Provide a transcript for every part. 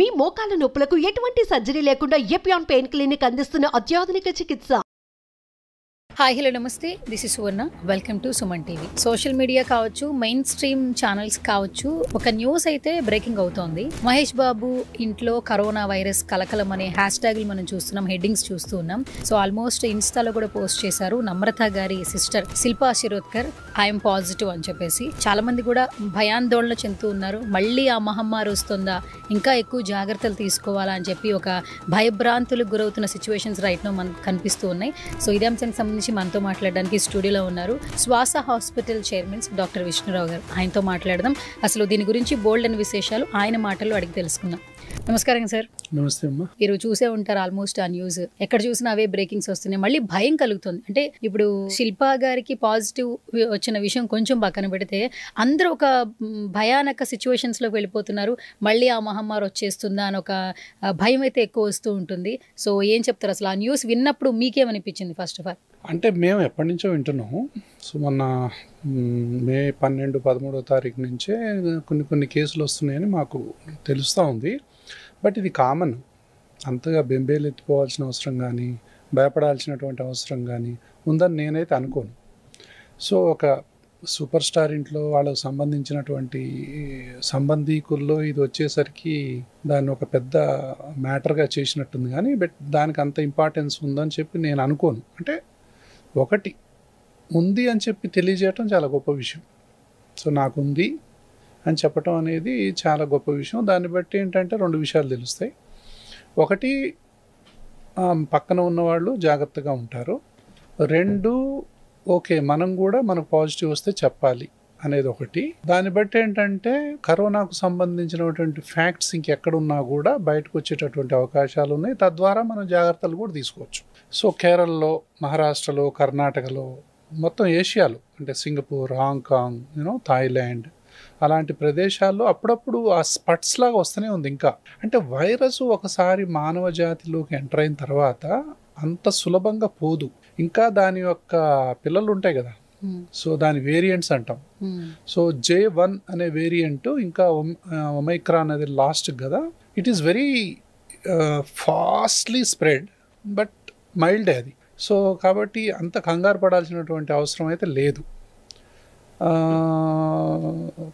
మీ మోకాల నొప్పులకు ఎటువంటి సర్జరీ లేకుండా ఎపియాన్ పెయిన్ క్లినిక్ అందిస్తున్న అత్యాధునిక చికిత్స. హాయ్ హలో నమస్తే, this is Suvarna. Welcome to Suman TV. Social media కావచ్చు, మెయిన్ స్ట్రీమ్ ఛానల్స్ కావచ్చు, ఒక న్యూస్ అయితే బ్రేకింగ్ అవుతోంది. మహేష్ బాబు ఇంట్లో కరోనా వైరస్ కలకలం అనే హ్యాష్ ట్యాగ్లు మనం చూస్తున్నాం, హెడ్డింగ్స్ చూస్తూ ఉన్నాం. సో ఆల్మోస్ట్ ఇన్స్టాలో కూడా పోస్ట్ చేశారు నమ్రత గారి sister Shilpa Shirodkar I'm positive అని చెప్పేసి. చాలా మంది కూడా భయాందోళన చెందుతూ ఉన్నారు. మళ్ళీ ఆ మహమ్మారి వస్తుందా, ఇంకా ఎక్కువ జాగ్రత్తలు తీసుకోవాలా అని చెప్పి ఒక భయభ్రాంతులకు గురవుతున్న సిచ్యువేషన్స్ రైట్ నో మనకు కనిపిస్తూ ఉన్నాయి. సో ఇదే అంశానికి సంబంధించి మనతో మాట్లాడడానికి స్టూడియోలో ఉన్నారు శ్వాస హాస్పిటల్ చైర్మన్ డాక్టర్ విష్ణురావు గారు. ఆయనతో మాట్లాడదాం. అసలు దీని గురించి బోల్డ్ అని విశేషాలు ఆయన మాటల్లో అడిగి తెలుసుకుందాం. నమస్కారం సార్. నమస్తే అమ్మా. మీరు చూసే ఉంటారు ఆల్మోస్ట్ ఆ న్యూస్, ఎక్కడ చూసినా అవే బ్రేకింగ్స్ వస్తున్నాయి. మళ్ళీ భయం కలుగుతుంది. అంటే ఇప్పుడు శిల్పా గారికి పాజిటివ్ వచ్చిన విషయం కొంచెం పక్కన పెడితే అందరూ ఒక భయానక సిచ్యువేషన్స్ లోకి వెళ్ళిపోతున్నారు. మళ్ళీ ఆ మహమ్మారి వచ్చేస్తుందా అని ఒక భయం అయితే ఎక్కువ వస్తూ ఉంటుంది. సో ఏం చెప్తారు అసలు ఆ న్యూస్ విన్నప్పుడు మీకేమనిపించింది? ఫస్ట్ ఆఫ్ ఆల్ అంటే మేము ఎప్పటి నుంచో వింటున్నాము. సో మొన్న మే 12, 13వ తారీఖు నుంచే కొన్ని కేసులు వస్తున్నాయని మాకు తెలుస్తూ ఉంది. బట్ ఇది కామన్, అంతగా బెంబేలు ఎత్తిపోవాల్సిన అవసరం కానీ భయపడాల్సినటువంటి అవసరం కానీ ఉందని నేనైతే అనుకోను. సో ఒక సూపర్ స్టార్ ఇంట్లో వాళ్ళకు సంబంధించినటువంటి సంబంధీకుల్లో ఇది వచ్చేసరికి దాన్ని ఒక పెద్ద మ్యాటర్గా చేసినట్టుంది. కానీ బట్ దానికి అంత ఇంపార్టెన్స్ ఉందని చెప్పి నేను అనుకోను. అంటే ఒకటి ఉంది అని చెప్పి తెలియజేయటం చాలా గొప్ప విషయం. సో నాకుంది అని చెప్పటం అనేది చాలా గొప్ప విషయం. దాన్ని బట్టి ఏంటంటే రెండు విషయాలు తెలుస్తాయి. ఒకటి, పక్కన ఉన్నవాళ్ళు జాగ్రత్తగా ఉంటారు. రెండు, ఓకే మనం కూడా మనకు పాజిటివ్ వస్తే చెప్పాలి అనేది ఒకటి. దాన్ని బట్టి ఏంటంటే కరోనాకు సంబంధించినటువంటి ఫ్యాక్ట్స్ ఇంకెక్కడున్నా కూడా బయటకు వచ్చేటటువంటి అవకాశాలు ఉన్నాయి. తద్వారా మనం జాగ్రత్తలు కూడా తీసుకోవచ్చు. సో కేరళలో, మహారాష్ట్రలో, కర్ణాటకలో, మొత్తం ఏషియాలో అంటే సింగపూర్, హాంకాంగ్, థాయిలాండ్ అలాంటి ప్రదేశాల్లో అప్పుడప్పుడు ఆ స్పట్స్ లాగా వస్తూనే ఉంది. ఇంకా అంటే వైరస్ ఒకసారి మానవ జాతిలోకి ఎంటర్ అయిన తర్వాత అంత సులభంగా పోదు. ఇంకా దాని యొక్క పిల్లలు ఉంటాయి కదా, సో దాని వేరియంట్స్ అంటాం. సో J1 అనే వేరియంట్, ఇంకా ఒమైక్రాన్ అనేది లాస్ట్ కదా. It is very fastly spread but మైల్డే అది. సో కాబట్టి అంత కంగారు పడాల్సినటువంటి అవసరం అయితే లేదు.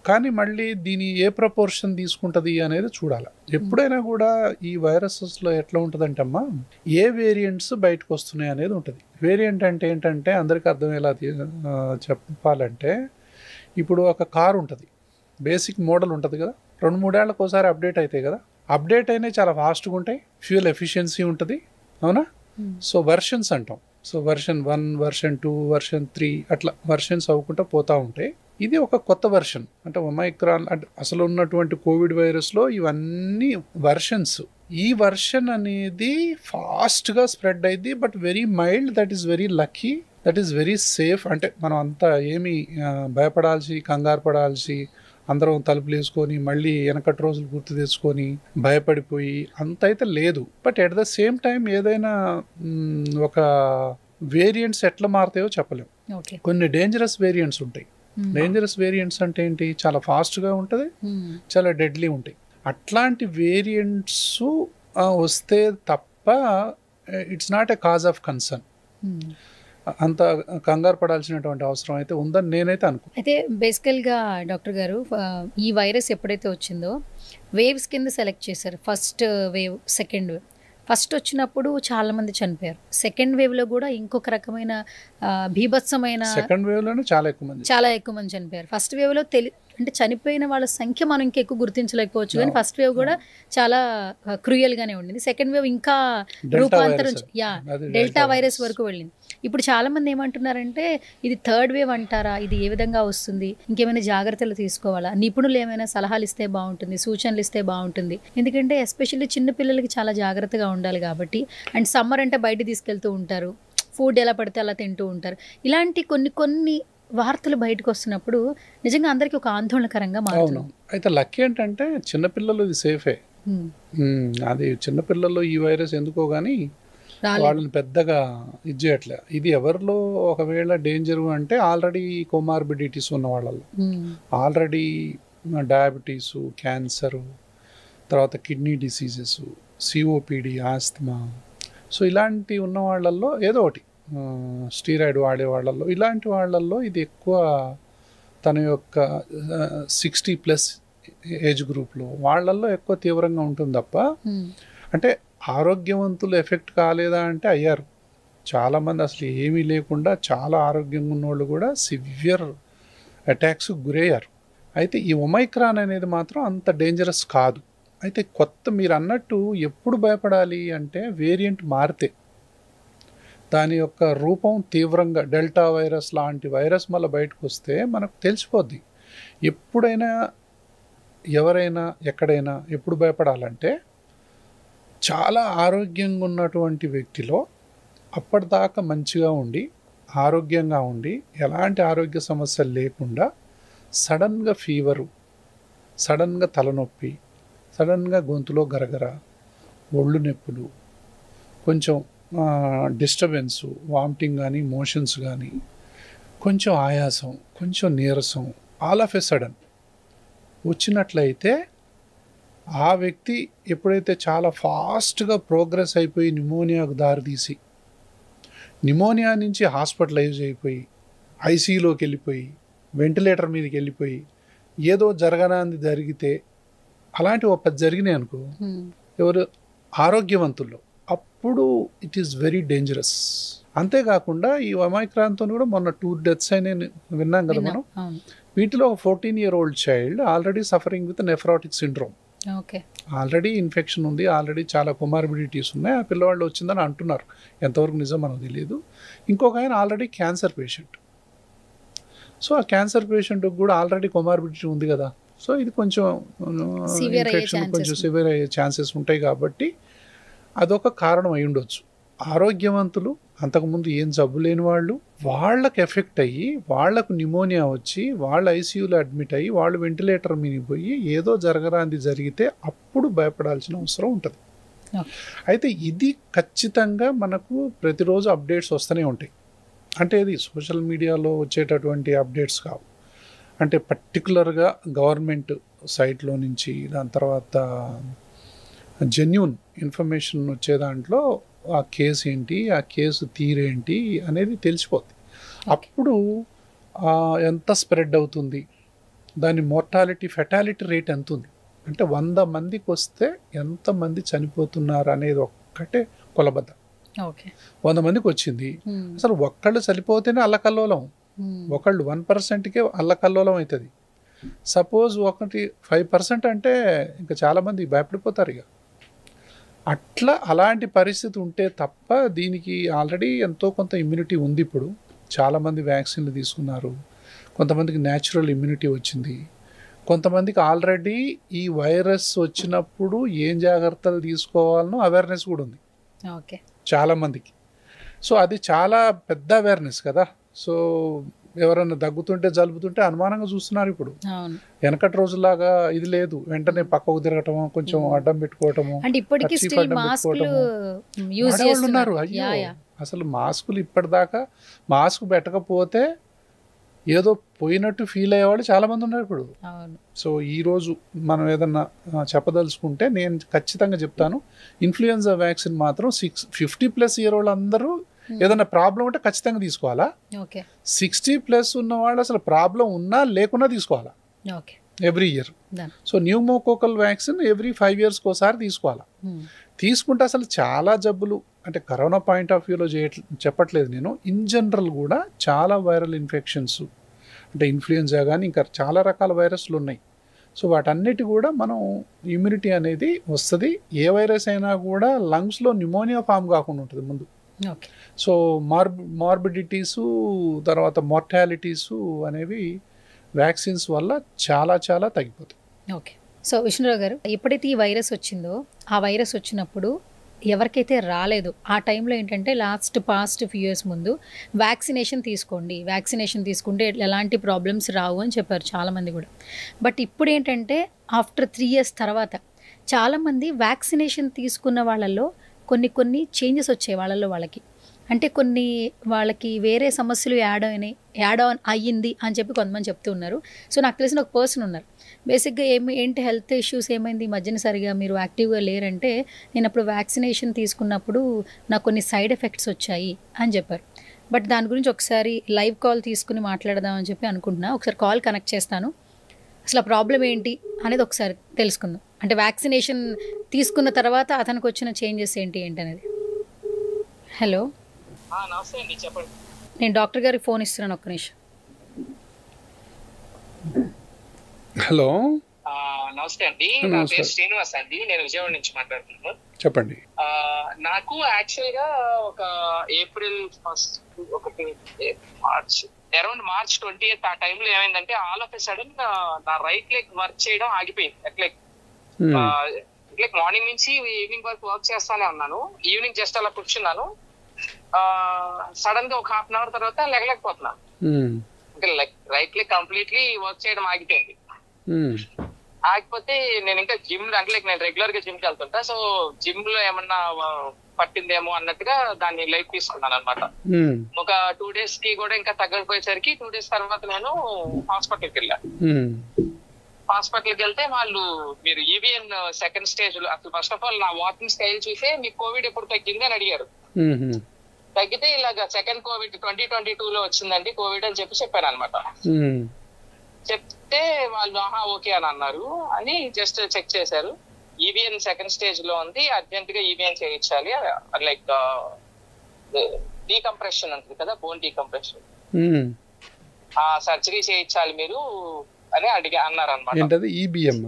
కానీ మళ్ళీ దీని ఏ ప్రపోర్షన్ తీసుకుంటుంది అనేది చూడాలి. ఎప్పుడైనా కూడా ఈ వైరసెస్లో ఎట్లా ఉంటుందంటే అమ్మా, ఏ వేరియంట్స్ బయటకు వస్తున్నాయి అనేది ఉంటుంది. వేరియంట్ అంటే ఏంటంటే అందరికీ అర్థమయ్యేలా చెప్పాలంటే, ఇప్పుడు ఒక కారు ఉంటుంది, బేసిక్ మోడల్ ఉంటుంది కదా, 2-3 ఏళ్ళకి ఒకసారి అప్డేట్ అవుతాయి కదా. అప్డేట్ అయినాయి చాలా ఫాస్ట్గా ఉంటాయి, ఫ్యూయల్ ఎఫిషియన్సీ ఉంటుంది, అవునా? సో వర్షన్స్ అంటాం. సో వర్షన్ 1, వర్షన్ 2, వర్షన్ 3 అట్లా వర్షన్స్ అవ్వకుండా పోతూ ఉంటాయి. ఇది ఒక కొత్త వర్షన్. అంటే ఒమైక్రాన్ అంటే అసలు ఉన్నటువంటి కోవిడ్ వైరస్లో ఇవన్నీ వర్షన్స్. ఈ వర్షన్ అనేది ఫాస్ట్గా స్ప్రెడ్ అయింది, but very mild. That is very lucky, that is very safe. అంటే మనం అంతా ఏమీ భయపడాల్సి, కంగారు పడాల్సి, అందరం తలుపులు వేసుకొని మళ్ళీ వెనకటి రోజులు గుర్తు తెచ్చుకొని భయపడిపోయి అంత అయితే లేదు. But at the same time ఏదైనా ఒక వేరియంట్స్ ఎట్లా మారుతాయో చెప్పలేము. కొన్ని డేంజరస్ వేరియంట్స్ ఉంటాయి. డేంజరస్ వేరియంట్స్ అంటే ఏంటి? చాలా ఫాస్ట్గా ఉంటుంది, చాలా డెడ్లీ ఉంటాయి. అట్లాంటి వేరియంట్స్ వస్తే తప్ప it's not a cause of concern. అంత కంగారు పడాల్సినటువంటి అవసరం అయితే ఉందని నేనైతే అనుకో. అయితే బేసికల్గా డాక్టర్ గారు, ఈ వైరస్ ఎప్పుడైతే వచ్చిందో వేవ్స్ కింద సెలెక్ట్ చేశారు. First wave, second wave. First వచ్చినప్పుడు చాలా మంది చనిపోయారు. సెకండ్ వేవ్ లో కూడా ఇంకొక రకమైన భీభత్సమైన, సెకండ్ వేవ్ లోనే చాలా ఎక్కువ మంది చనిపోయారు. ఫస్ట్ వేవ్ లో అంటే చనిపోయిన వాళ్ళ సంఖ్య మనం ఇంకెక్కువ గుర్తించలేకపోవచ్చు, కానీ ఫస్ట్ వేవ్ కూడా చాలా క్రూయల్ గానే ఉండింది. సెకండ్ వేవ్ ఇంకా రూపాంతరం, డెల్టా వైరస్ వరకు వెళ్ళింది. ఇప్పుడు చాలా మంది ఏమంటున్నారంటే ఇది థర్డ్ వేవ్ అంటారా, ఇది ఏ విధంగా వస్తుంది, ఇంకేమైనా జాగ్రత్తలు తీసుకోవాలా, నిపుణులు ఏమైనా సలహాలు ఇస్తే బాగుంటుంది, సూచనలు ఇస్తే బాగుంటుంది. ఎందుకంటే ఎస్పెషల్లీ చిన్న పిల్లలకి చాలా జాగ్రత్తగా ఉండాలి కాబట్టి. అండ్ సమ్మర్ అంటే బయట తీసుకెళ్తూ ఉంటారు, ఫుడ్ ఎలా పడితే అలా తింటూ ఉంటారు. ఇలాంటి కొన్ని వార్తలు బయటకు వస్తున్నప్పుడు నిజంగా అందరికీ ఒక ఆందోళనకరంగా మారుతుంది. అయితే లక్కీ ఏంటంటే చిన్నపిల్లలు ఇది సేఫే. అది చిన్నపిల్లల్లో ఈ వైరస్ ఎందుకో కానీ వాళ్ళని పెద్దగా ఇది చేయట్లే. ఇది ఎవరిలో ఒకవేళ డేంజర్ అంటే ఆల్రెడీ కోమార్బిడిటీస్ ఉన్న వాళ్ళలో, ఆల్రెడీ డయాబెటీసు, క్యాన్సరు, తర్వాత kidney diseases, COPD, asthma. So ఇలాంటి ఉన్న వాళ్ళల్లో ఏదో ఒకటి, స్టీరాయిడ్ వాడే వాళ్ళల్లో, ఇలాంటి వాళ్ళల్లో ఇది ఎక్కువ తన యొక్క 60+ ఏజ్ గ్రూప్లో వాళ్ళల్లో ఎక్కువ తీవ్రంగా ఉంటుంది తప్ప, అంటే ఆరోగ్యవంతులు ఎఫెక్ట్ కాలేదా అంటే అయ్యారు. చాలామంది అసలు ఏమీ లేకుండా చాలా ఆరోగ్యంగా ఉన్నోళ్ళు కూడా సివియర్ అటాక్స్ గురయ్యారు. అయితే ఈ ఒమైక్రాన్ అనేది మాత్రం అంత డేంజరస్ కాదు. అయితే కొత్త మీరు అన్నట్టు ఎప్పుడు భయపడాలి అంటే వేరియంట్ మారితే, దాని యొక్క రూపం తీవ్రంగా డెల్టా వైరస్ లాంటి వైరస్ మళ్ళీ బయటకు వస్తే మనకు తెలిసిపోద్ది. ఎప్పుడైనా ఎవరైనా ఎక్కడైనా ఎప్పుడు భయపడాలంటే, చాలా ఆరోగ్యంగా ఉన్నటువంటి వ్యక్తిలో అప్పటిదాకా మంచిగా ఉండి ఆరోగ్యంగా ఉండి ఎలాంటి ఆరోగ్య సమస్యలు లేకుండా సడన్గా ఫీవరు, సడన్గా తలనొప్పి, సడన్గా గొంతులో గరగర, ఒళ్ళు నొప్పులు, కొంచెం డిస్టర్బెన్సు, వామిటింగ్ కానీ మోషన్స్ కానీ, కొంచెం ఆయాసం, కొంచెం నీరసం, ఆల్ ఆఫ్ ఎ సడన్ వచ్చినట్లయితే ఆ వ్యక్తి ఎప్పుడైతే చాలా ఫాస్ట్గా ప్రోగ్రెస్ అయిపోయి నిమోనియాకు దారితీసి, నిమోనియా నుంచి హాస్పిటలైజ్ అయిపోయి ఐసీయూలోకి వెళ్ళిపోయి వెంటిలేటర్ మీదకి వెళ్ళిపోయి ఏదో జరగనాంది జరిగితే, అలాంటి ఒక 10 జరిగినాయి అనుకో ఎవరు ఆరోగ్యవంతుల్లో, అప్పుడు ఇట్ ఈస్ వెరీ డేంజరస్. అంతేకాకుండా ఈ ఒమైక్రాన్తో కూడా మొన్న 2 డెత్స్ అయినా విన్నాం కదా మనం. వీటిలో ఒక 14-year-old child already suffering with nephrotic syndrome. Already infection ఉంది, ఆల్రెడీ చాలా కొమార్బిడిటీస్ ఉన్నాయి. ఆ పిల్లవాళ్ళు వచ్చిందని అంటున్నారు, ఎంతవరకు నిజం మనకు తెలియదు. ఇంకొక ఆయన ఆల్రెడీ క్యాన్సర్ పేషెంట్. సో ఆ క్యాన్సర్ పేషెంట్కి కూడా ఆల్రెడీ కొమార్బిడిటీ ఉంది కదా. సో ఇది కొంచెం ఇన్ఫెక్షన్ కొంచెం సివియర్ అయ్యే ఛాన్సెస్ ఉంటాయి. కాబట్టి అదొక కారణం అయి ఉండొచ్చు. ఆరోగ్యవంతులు, అంతకుముందు ఏం జబ్బు లేని వాళ్ళు, వాళ్ళకి ఎఫెక్ట్ అయ్యి వాళ్ళకు నిమోనియా వచ్చి వాళ్ళు ఐసీయూలో అడ్మిట్ అయ్యి వాళ్ళు వెంటిలేటర్ మీద పోయి ఏదో జరగరాంది జరిగితే అప్పుడు భయపడాల్సిన అవసరం ఉంటుంది. అయితే ఇది ఖచ్చితంగా మనకు ప్రతిరోజు అప్డేట్స్ వస్తూనే ఉంటాయి. అంటే ఇది సోషల్ మీడియాలో వచ్చేటటువంటి అప్డేట్స్ కావు. అంటే పర్టికులర్గా గవర్నమెంట్ సైట్లో నుంచి, దాని తర్వాత జెన్యూన్ ఇన్ఫర్మేషన్ వచ్చే దాంట్లో ఆ కేసు ఏంటి, ఆ కేసు తీరేంటి అనేది తెలిసిపోద్ది. అప్పుడు ఎంత స్ప్రెడ్ అవుతుంది, దాని మోర్టాలిటీ ఫెటాలిటీ రేట్ ఎంత ఉంది, అంటే 100 మందికి వస్తే ఎంతమంది చనిపోతున్నారు అనేది ఒక్కటే కొలబద్ద. 100 మందికి వచ్చింది, అసలు ఒక్కళ్ళు చనిపోతేనే అల్లకల్లోలం, ఒకళ్ళు 1%కే అల్లకల్లోలం అవుతుంది. సపోజ్ 5% అంటే ఇంకా చాలామంది భయపడిపోతారు. ఇక అట్లా అలాంటి పరిస్థితి ఉంటే తప్ప దీనికి ఆల్రెడీ ఎంతో కొంత ఇమ్యూనిటీ ఉంది. ఇప్పుడు చాలామంది వ్యాక్సిన్లు తీసుకున్నారు, కొంతమందికి న్యాచురల్ ఇమ్యూనిటీ వచ్చింది, కొంతమందికి ఆల్రెడీ ఈ వైరస్ వచ్చినప్పుడు ఏం జాగ్రత్తలు తీసుకోవాలనో అవేర్నెస్ కూడా ఉంది చాలామందికి. సో అది చాలా పెద్ద అవేర్నెస్ కదా. సో ఎవరైనా దగ్గుతుంటే జలుబుతుంటే అనుమానంగా చూస్తున్నారు. ఇప్పుడు వెనకటి రోజులాగా ఇది లేదు, వెంటనే పక్కకు తిరగటము, కొంచెం అడ్డం పెట్టుకోవటము, ఉన్నారు. అయ్యో అసలు మాస్కులు ఇప్పటిదాకా మాస్క్ పెట్టకపోతే ఏదో పోయినట్టు ఫీల్ అయ్యేవాళ్ళు చాలామంది ఉన్నారు ఇప్పుడు. సో ఈరోజు మనం ఏదన్నా చెప్పదలుచుకుంటే నేను ఖచ్చితంగా చెప్తాను, ఇన్ఫ్లుయెన్జా వ్యాక్సిన్ మాత్రం 50+ year వాళ్ళందరూ ఏదైనా ప్రాబ్లం ఉంటే ఖచ్చితంగా తీసుకోవాలా. 60+ ఉన్న వాళ్ళు అసలు ప్రాబ్లం ఉన్నా లేకున్నా తీసుకోవాలా every year. So pneumococcal vaccine every 5 yearsకి ఒకసారి తీసుకోవాలా. తీసుకుంటే అసలు చాలా జబ్బులు, అంటే కరోనా పాయింట్ ఆఫ్ వ్యూలో చెప్పట్లేదు నేను, ఇన్ జనరల్ కూడా చాలా వైరల్ ఇన్ఫెక్షన్స్, అంటే ఇన్ఫ్లుయెన్జా కానీ ఇంకా చాలా రకాల వైరస్లు ఉన్నాయి. సో వాటన్నిటి కూడా మనం ఇమ్యూనిటీ అనేది వస్తుంది. ఏ వైరస్ అయినా కూడా లంగ్స్లో న్యూమోనియా ఫామ్ కాకుండా ఉంటుంది ముందు. సో మార్బిడిటీసు, తర్వాత మోర్టాలిటీసు అనేవి వ్యాక్సిన్స్ వల్ల చాలా చాలా తగ్గిపోతాయి. సో విష్ణురావు గారు, ఎప్పుడైతే ఈ వైరస్ వచ్చిందో, ఆ వైరస్ వచ్చినప్పుడు ఎవరికైతే రాలేదు ఆ టైంలో ఏంటంటే పాస్ట్ ఫ్యూ ఇయర్స్ ముందు వ్యాక్సినేషన్ తీసుకోండి, వ్యాక్సినేషన్ తీసుకుంటే ఎలాంటి ప్రాబ్లమ్స్ రావు అని చెప్పారు చాలామంది కూడా. బట్ ఇప్పుడు ఏంటంటే ఆఫ్టర్ 3 years తర్వాత చాలామంది వ్యాక్సినేషన్ తీసుకున్న వాళ్ళల్లో కొన్ని చేంజెస్ వచ్చాయి వాళ్ళకి. అంటే వాళ్ళకి వేరే సమస్యలు యాడ్ ఆన్ అయ్యింది అని చెప్పి కొంతమంది చెప్తూ ఉన్నారు. సో నాకు తెలిసిన ఒక పర్సన్ ఉన్నారు, బేసిక్గా ఏంటి హెల్త్ ఇష్యూస్ ఏమైంది ఈ మధ్యన సరిగా మీరు యాక్టివ్గా లేరంటే నేను అప్పుడు వ్యాక్సినేషన్ తీసుకున్నప్పుడు నాకు కొన్ని సైడ్ ఎఫెక్ట్స్ వచ్చాయి అని చెప్పారు. బట్ దాని గురించి ఒకసారి లైవ్ కాల్ తీసుకుని మాట్లాడదామని చెప్పి అనుకుంటున్నా. ఒకసారి కాల్ కనెక్ట్ చేస్తాను. అసలు ఆ ప్రాబ్లం ఏంటి అనేది ఒకసారి తెలుసుకుందాం. అంటే వ్యాక్సినేషన్ తీసుకున్న తర్వాత అతనికి వచ్చిన చేంజెస్ ఏంటి అనేది. హలో, నమస్తే అండి, చెప్పండి. నేను డాక్టర్ గారికి ఫోన్ ఇస్తున్నాను, ఒక్క నిమిషం. హలో, నమస్తే అండి, నా పేరు శ్రీనివాస్ అండి, నేను విజయవాడ నుంచి మాట్లాడుతున్నాను. చెప్పండి. నాకు యాక్చువల్ గా ఒక ఏప్రిల్ 1 అరౌండ్ మార్చ్ 20th ఆ టైంలో ఏమైందంటే ఆల్ ఆఫ్ ఎ సడన్ నా రైట్ లెగ్ వర్క్ చేయడం ఆగిపోయింది. లైక్ మార్నింగ్ నుంచి ఈవినింగ్ వరకు వర్క్ చేస్తానే ఉన్నాను. ఈవినింగ్ జస్ట్ అలా కూర్చున్నాను, సడన్ గా ఒక హాఫ్ అన్ అవర్ తర్వాత లెగలేకపోతున్నాను. రైట్ లెగ్ కంప్లీట్లీ వర్క్ చేయడం ఆగిపోయింది. ఆగిపోతే నేను ఇంకా జిమ్ అంటే నేను రెగ్యులర్ గా జిమ్ కి వెళ్తుంటా, సో జిమ్ లో ఏమన్నా పట్టిందేమో అన్నట్టుగా దాన్ని లైఫ్ తీసుకున్నాను అనమాట. ఒక 2 days కి కూడా ఇంకా తగ్గకపోయేసరికి 2 days తర్వాత నేను హాస్పిటల్కి వెళ్ళాను. హాస్పిటల్కి వెళ్తే వాళ్ళు మీరు ఈవీఎన్ సెకండ్ స్టేజ్ లో, అసలు ఫస్ట్ ఆఫ్ ఆల్ నా వాకింగ్ స్టైల్ చూసే మీకు కోవిడ్ ఎప్పుడు తగ్గింది అని అడిగారు. తగ్గితే ఇలాగా సెకండ్ కోవిడ్ 2022 లో వచ్చిందండి కోవిడ్ అని చెప్పాను అనమాట. చెప్తే వాళ్ళు ఓకే అని అన్నారు అని జస్ట్ చెక్ చేశారు. ఈవీఎన్ సెకండ్ స్టేజ్ లో ఉంది, అర్జెంట్ గా ఈవీఎన్ చేయించాలి, లైక్ డీకంప్రెషన్ ఉంటుంది కదా, బోన్ డీకంప్రెషన్, ఆ సర్జరీ చేయించాలి మీరు అని అన్నారు అనమాట. ఏబిఎం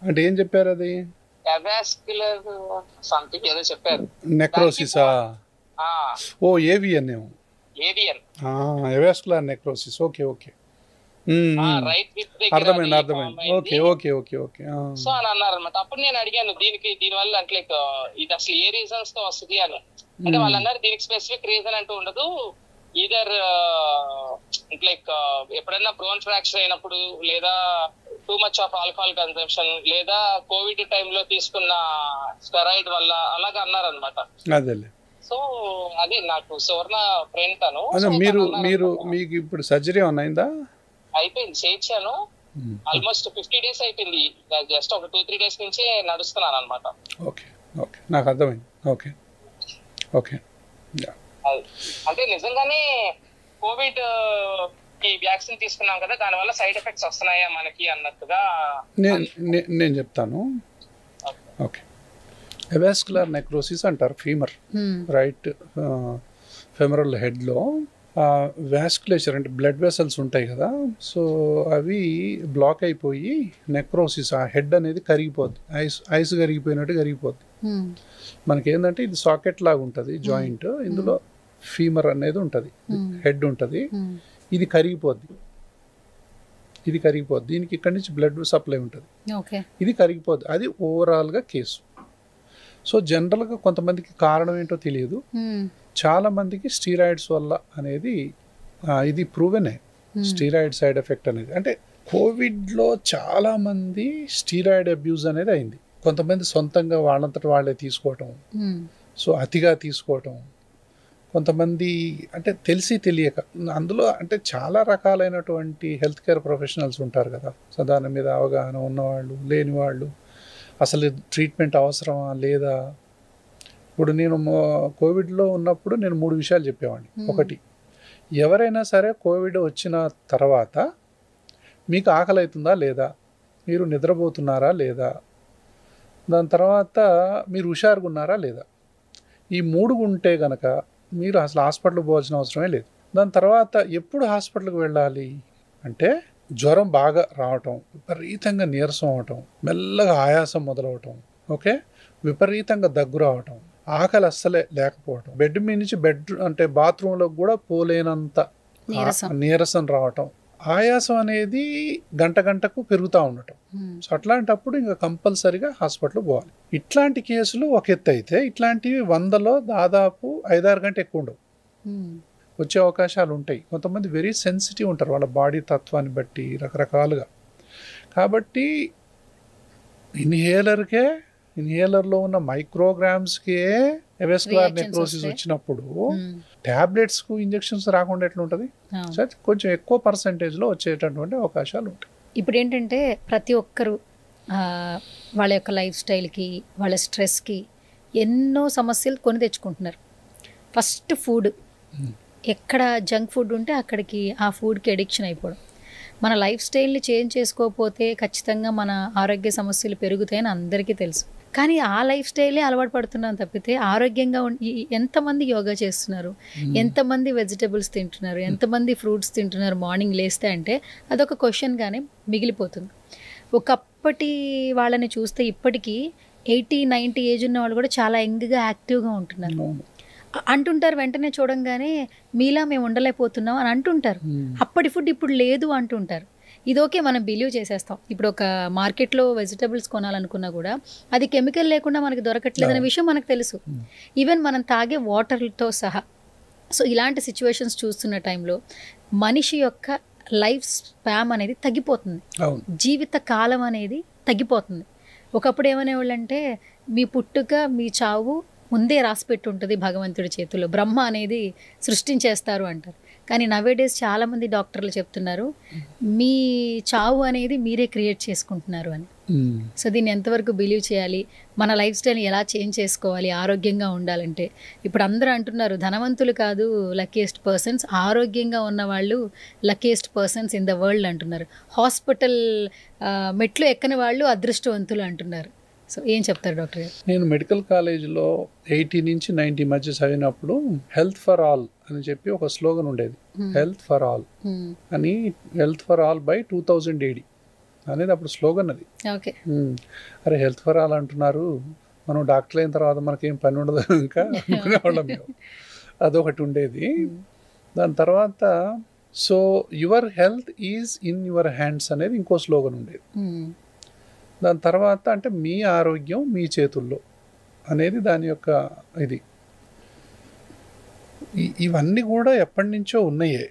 అంటే ఏం చెప్పారు? అది అవస్క్యులర్ సంథింగ్ ఏదో చెప్పారు. నెక్రోసిసా? ఓ ఏవిఎన్ ఏమో. AVN avascular necrosis. Okay okay, అర్థమైంది. Okay okay okay okay. So అని అన్నారు అనమాట. అప్పుడు నేను అడిగాను దీనివల్ల అంటే లైక్ ఇది అసలు ఏ రీజన్స్ తో వస్తుంది అని. అంటే వాళ్ళు అన్నారు దీనికి స్పెసిఫిక్ రీజన్ అంటూ ఉండదు, ఈదర్ లైక్ ఎప్పుడైనా బ్రోన్ ఫ్రాక్చర్ అయినప్పుడు, లేదా too much of alcohol consumption, లేదా కోవిడ్ టైంలో తీసుకున్న స్టెరాయిడ్ వల్ల, అలాగా అన్నారు అనమాట. సో అది నాకు సువర్ణ ఫ్రెండ్ తను. మీకు ఇప్పుడు సర్జరీ అయిందా? అయిపోయింది, చేయించాను. ఆల్మోస్ట్ 50 days అయిపోయింది. జస్ట్ ఒక 2-3 days నుంచే నడుస్తున్నాను అనమాట. ఓకే ఓకే, నాకు అర్థమైంది. Okay okay. అంటే నిజంగానే కోవిడ్ కి వ్యాక్సిన్ తీసుకున్నాం కదా, దాని వల్ల సైడ్ ఎఫెక్ట్స్ వస్తున్నాయా మనకి అన్నట్టుగా నేను చెప్తాను. ఓకే, అవస్క్యులర్ నెక్రోసిస్ అంటారు ఫీమర్, రైట్ ఫెమరల్ హెడ్లో వాస్కులేచర్ అంటే బ్లడ్ వెసల్స్ ఉంటాయి కదా, సో అవి బ్లాక్ అయిపోయి నెక్రోసిస్, ఆ హెడ్ అనేది కరిగిపోద్ది, ఐస్ కరిగిపోయినట్టు కరిగిపోద్ది. మనకేంటంటే ఇది సాకెట్ లాగా ఉంటుంది జాయింట్, ఇందులో ఫీమర్ అనేది ఉంటుంది, హెడ్ ఉంటుంది, ఇది కరిగిపోద్ది. దీనికి ఇక్కడి నుంచి బ్లడ్ సప్లై ఉంటుంది, ఇది కరిగిపోద్ది. అది ఓవరాల్గా కేసు. సో జనరల్గా కొంతమందికి కారణం ఏంటో తెలియదు, చాలా మందికి స్టీరాయిడ్స్ వల్ల అనేది ఇది ప్రూవెనే, స్టీరాయిడ్ సైడ్ ఎఫెక్ట్ అనేది. అంటే కోవిడ్లో చాలామంది స్టీరాయిడ్ అబ్యూజ్ అనేది అయింది. కొంతమంది సొంతంగా వాళ్ళంతటా వాళ్ళే తీసుకోవటం, సో అతిగా తీసుకోవటం, కొంతమంది అంటే తెలిసి తెలియక. అందులో అంటే చాలా రకాలైనటువంటి హెల్త్ కేర్ ప్రొఫెషనల్స్ ఉంటారు కదా, సో దాని మీద అవగాహన ఉన్నవాళ్ళు, లేని వాళ్ళు, అసలు ట్రీట్మెంట్ అవసరమా లేదా. ఇప్పుడు నేను కోవిడ్లో ఉన్నప్పుడు నేను 3 విషయాలు చెప్పేవాడిని. ఒకటి, ఎవరైనా సరే కోవిడ్ వచ్చిన తర్వాత మీకు ఆకలి అవుతుందా లేదా, మీరు నిద్రపోతున్నారా లేదా, దాని తర్వాత మీరు హుషారుగా ఉన్నారా లేదా. ఈ 3 ఉంటే కనుక మీరు అసలు హాస్పిటల్కి పోవాల్సిన అవసరమే లేదు. దాని తర్వాత ఎప్పుడు హాస్పిటల్కి వెళ్ళాలి అంటే, జ్వరం బాగా రావటం, విపరీతంగా నీరసం అవటం, మెల్లగా ఆయాసం మొదలవటం, ఓకే, విపరీతంగా దగ్గు రావటం, ఆకలి అస్సలే లేకపోవటం, బెడ్ మీద నుంచి అంటే బాత్రూంలోకి కూడా పోలేనంత నీరసం రావటం, ఆయాసం అనేది గంటకు పెరుగుతూ ఉండటం. సో అట్లాంటప్పుడు ఇంకా కంపల్సరీగా హాస్పిటల్ పోవాలి. ఇట్లాంటి కేసులు ఒక ఎత్తు అయితే, ఇట్లాంటివి 100లో దాదాపు 5-6 గంటలు ఎక్కువ ఉండవు, వచ్చే అవకాశాలు ఉంటాయి. కొంతమంది వెరీ సెన్సిటివ్ ఉంటారు వాళ్ళ బాడీ తత్వాన్ని బట్టి రకరకాలుగా. కాబట్టి ఇన్హేలర్లో ఉన్న మైక్రోగ్రామ్స్కే అవెస్కులర్ Reactions నెక్రోసిస్ వస్తాయి. వచ్చినప్పుడు టాబ్లెట్స్కు ఇంజెక్షన్స్ రాకుండా ఎట్లా ఉంటుంది? సో కొంచెం ఎక్కువ పర్సంటేజ్లో వచ్చేటటువంటి అవకాశాలు ఉంటాయి. ఇప్పుడు ఏంటంటే ప్రతి ఒక్కరు వాళ్ళ యొక్క లైఫ్ స్టైల్కి, వాళ్ళ స్ట్రెస్కి ఎన్నో సమస్యలు కొని తెచ్చుకుంటున్నారు. ఫస్ట్ ఫుడ్, ఎక్కడ జంక్ ఫుడ్ ఉంటే అక్కడికి ఆ ఫుడ్కి అడిక్షన్ అయిపోవడం. మన లైఫ్ స్టైల్ని చేంజ్ చేసుకోకపోతే ఖచ్చితంగా మన ఆరోగ్య సమస్యలు పెరుగుతాయని అందరికీ తెలుసు. కానీ ఆ లైఫ్ స్టైలే అలవాటు పడుతున్నాం తప్పితే ఆరోగ్యంగా ఎంతమంది యోగా చేస్తున్నారు, ఎంతమంది వెజిటబుల్స్ తింటున్నారు, ఎంతమంది ఫ్రూట్స్ తింటున్నారు మార్నింగ్ లేస్తే అంటే అదొక క్వశ్చన్గానే మిగిలిపోతుంది. ఒకప్పటి వాళ్ళని చూస్తే ఇప్పటికీ 80-90 ఏజ్ ఉన్న వాళ్ళు కూడా చాలా యంగ్గా యాక్టివ్గా ఉంటున్నారు. అంటుంటారు వెంటనే చూడంగానే మీలా మేము ఉండలేకపోతున్నాం అని అంటుంటారు. అప్పటి ఫుడ్ ఇప్పుడు లేదు అంటుంటారు. ఇది ఓకే, మనం బిలీవ్ చేసేస్తాం. ఇప్పుడు ఒక మార్కెట్లో వెజిటబుల్స్ కొనాలనుకున్నా కూడా అది కెమికల్ లేకుండా మనకి దొరకట్లేదు అనే విషయం మనకు తెలుసు, ఈవెన్ మనం తాగే వాటర్తో సహా. సో ఇలాంటి సిచ్యువేషన్స్ చూస్తున్న టైంలో మనిషి యొక్క లైఫ్ స్పామ్ అనేది తగ్గిపోతుంది, జీవిత కాలం అనేది తగ్గిపోతుంది. ఒకప్పుడు ఏమనేవాళ్ళు అంటే మీ పుట్టుక మీ చావు ముందే రాసిపెట్టి ఉంటుంది భగవంతుడి చేతుల్లో, బ్రహ్మ అనేది సృష్టించేస్తారు అంటారు. కానీ నవేడేస్ చాలామంది డాక్టర్లు చెప్తున్నారు మీ చావు అనేది మీరే క్రియేట్ చేసుకుంటున్నారు అని. సో దీన్ని ఎంతవరకు బిలీవ్ చేయాలి, మన లైఫ్ స్టైల్ని ఎలా చేంజ్ చేసుకోవాలి ఆరోగ్యంగా ఉండాలంటే? ఇప్పుడు అందరూ అంటున్నారు ధనవంతులు కాదు లక్కీయెస్ట్ పర్సన్స్, ఆరోగ్యంగా ఉన్న వాళ్ళు luckiest persons in the world అంటున్నారు. హాస్పిటల్ మెట్లు ఎక్కని వాళ్ళు అదృష్టవంతులు అంటున్నారు. సో ఏం చెప్తారు డాక్టర్ గారు? నేను మెడికల్ కాలేజ్లో 80 నుంచి 90 మధ్య చదివినప్పుడు హెల్త్ ఫర్ ఆల్ అని చెప్పి ఒక స్లోగన్ ఉండేది. హెల్త్ ఫర్ ఆల్ అని, health for all by 2000 AD అనేది అప్పుడు స్లోగన్ అది. ఓకే, అరే హెల్త్ ఫర్ ఆల్ అంటున్నారు, మనం డాక్టర్ అయిన తర్వాత మనకేం పని ఉండదు ఇంకా అనుకునేవాళ్ళం మేము. అదొకటి ఉండేది. దాని తర్వాత so your health is in your hands అనేది ఇంకో స్లోగన్ ఉండేది. దాని తర్వాత అంటే మీ ఆరోగ్యం మీ చేతుల్లో అనేది దాని యొక్క ఇది. ఇవన్నీ కూడా ఎప్పటి నుంచో ఉన్నాయే.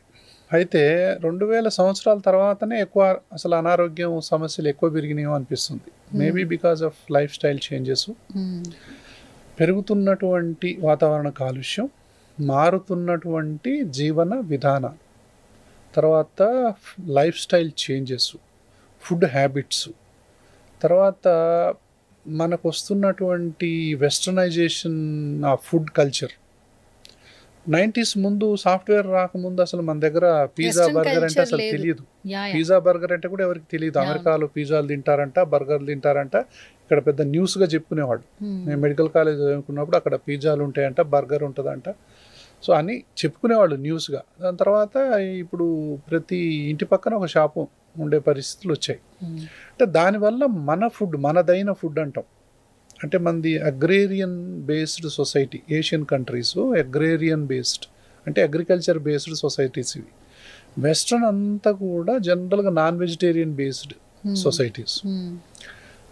అయితే 2000 సంవత్సరాల తర్వాతనే ఎక్కువ అసలు అనారోగ్యం సమస్యలు ఎక్కువ పెరిగినాయో అనిపిస్తుంది. Maybe because of life style changes, పెరుగుతున్నటువంటి వాతావరణ కాలుష్యం, మారుతున్నటువంటి జీవన విధానాలు, తర్వాత life style changes, food habits, తర్వాత మనకు వస్తున్నటువంటి westernisation of food culture. 90s ముందు సాఫ్ట్వేర్ రాకముందు అసలు మన దగ్గర పిజ్జా బర్గర్ అంటే అసలు తెలియదు. పిజ్జా బర్గర్ అంటే కూడా ఎవరికి తెలియదు. అమెరికాలో పిజ్జాలు తింటారంట, బర్గర్లు తింటారంట, ఇక్కడ పెద్ద న్యూస్గా చెప్పుకునేవాడు. నేను మెడికల్ కాలేజ్ చదువుకున్నప్పుడు అక్కడ పిజ్జాలు ఉంటాయంట, బర్గర్ ఉంటుందంట, సో అని చెప్పుకునేవాళ్ళు న్యూస్గా. దాని తర్వాత ఇప్పుడు ప్రతి ఇంటి పక్కన ఒక షాపు ఉండే పరిస్థితులు వచ్చాయి. అంటే దానివల్ల మన ఫుడ్, మనదైన ఫుడ్ అంటాం. అంటే మనది agrarian based society. Asian countries agrarian based అంటే అగ్రికల్చర్ బేస్డ్ సొసైటీస్ ఇవి. వెస్ట్రన్ అంతా కూడా జనరల్గా నాన్ వెజిటేరియన్ బేస్డ్ సొసైటీస్.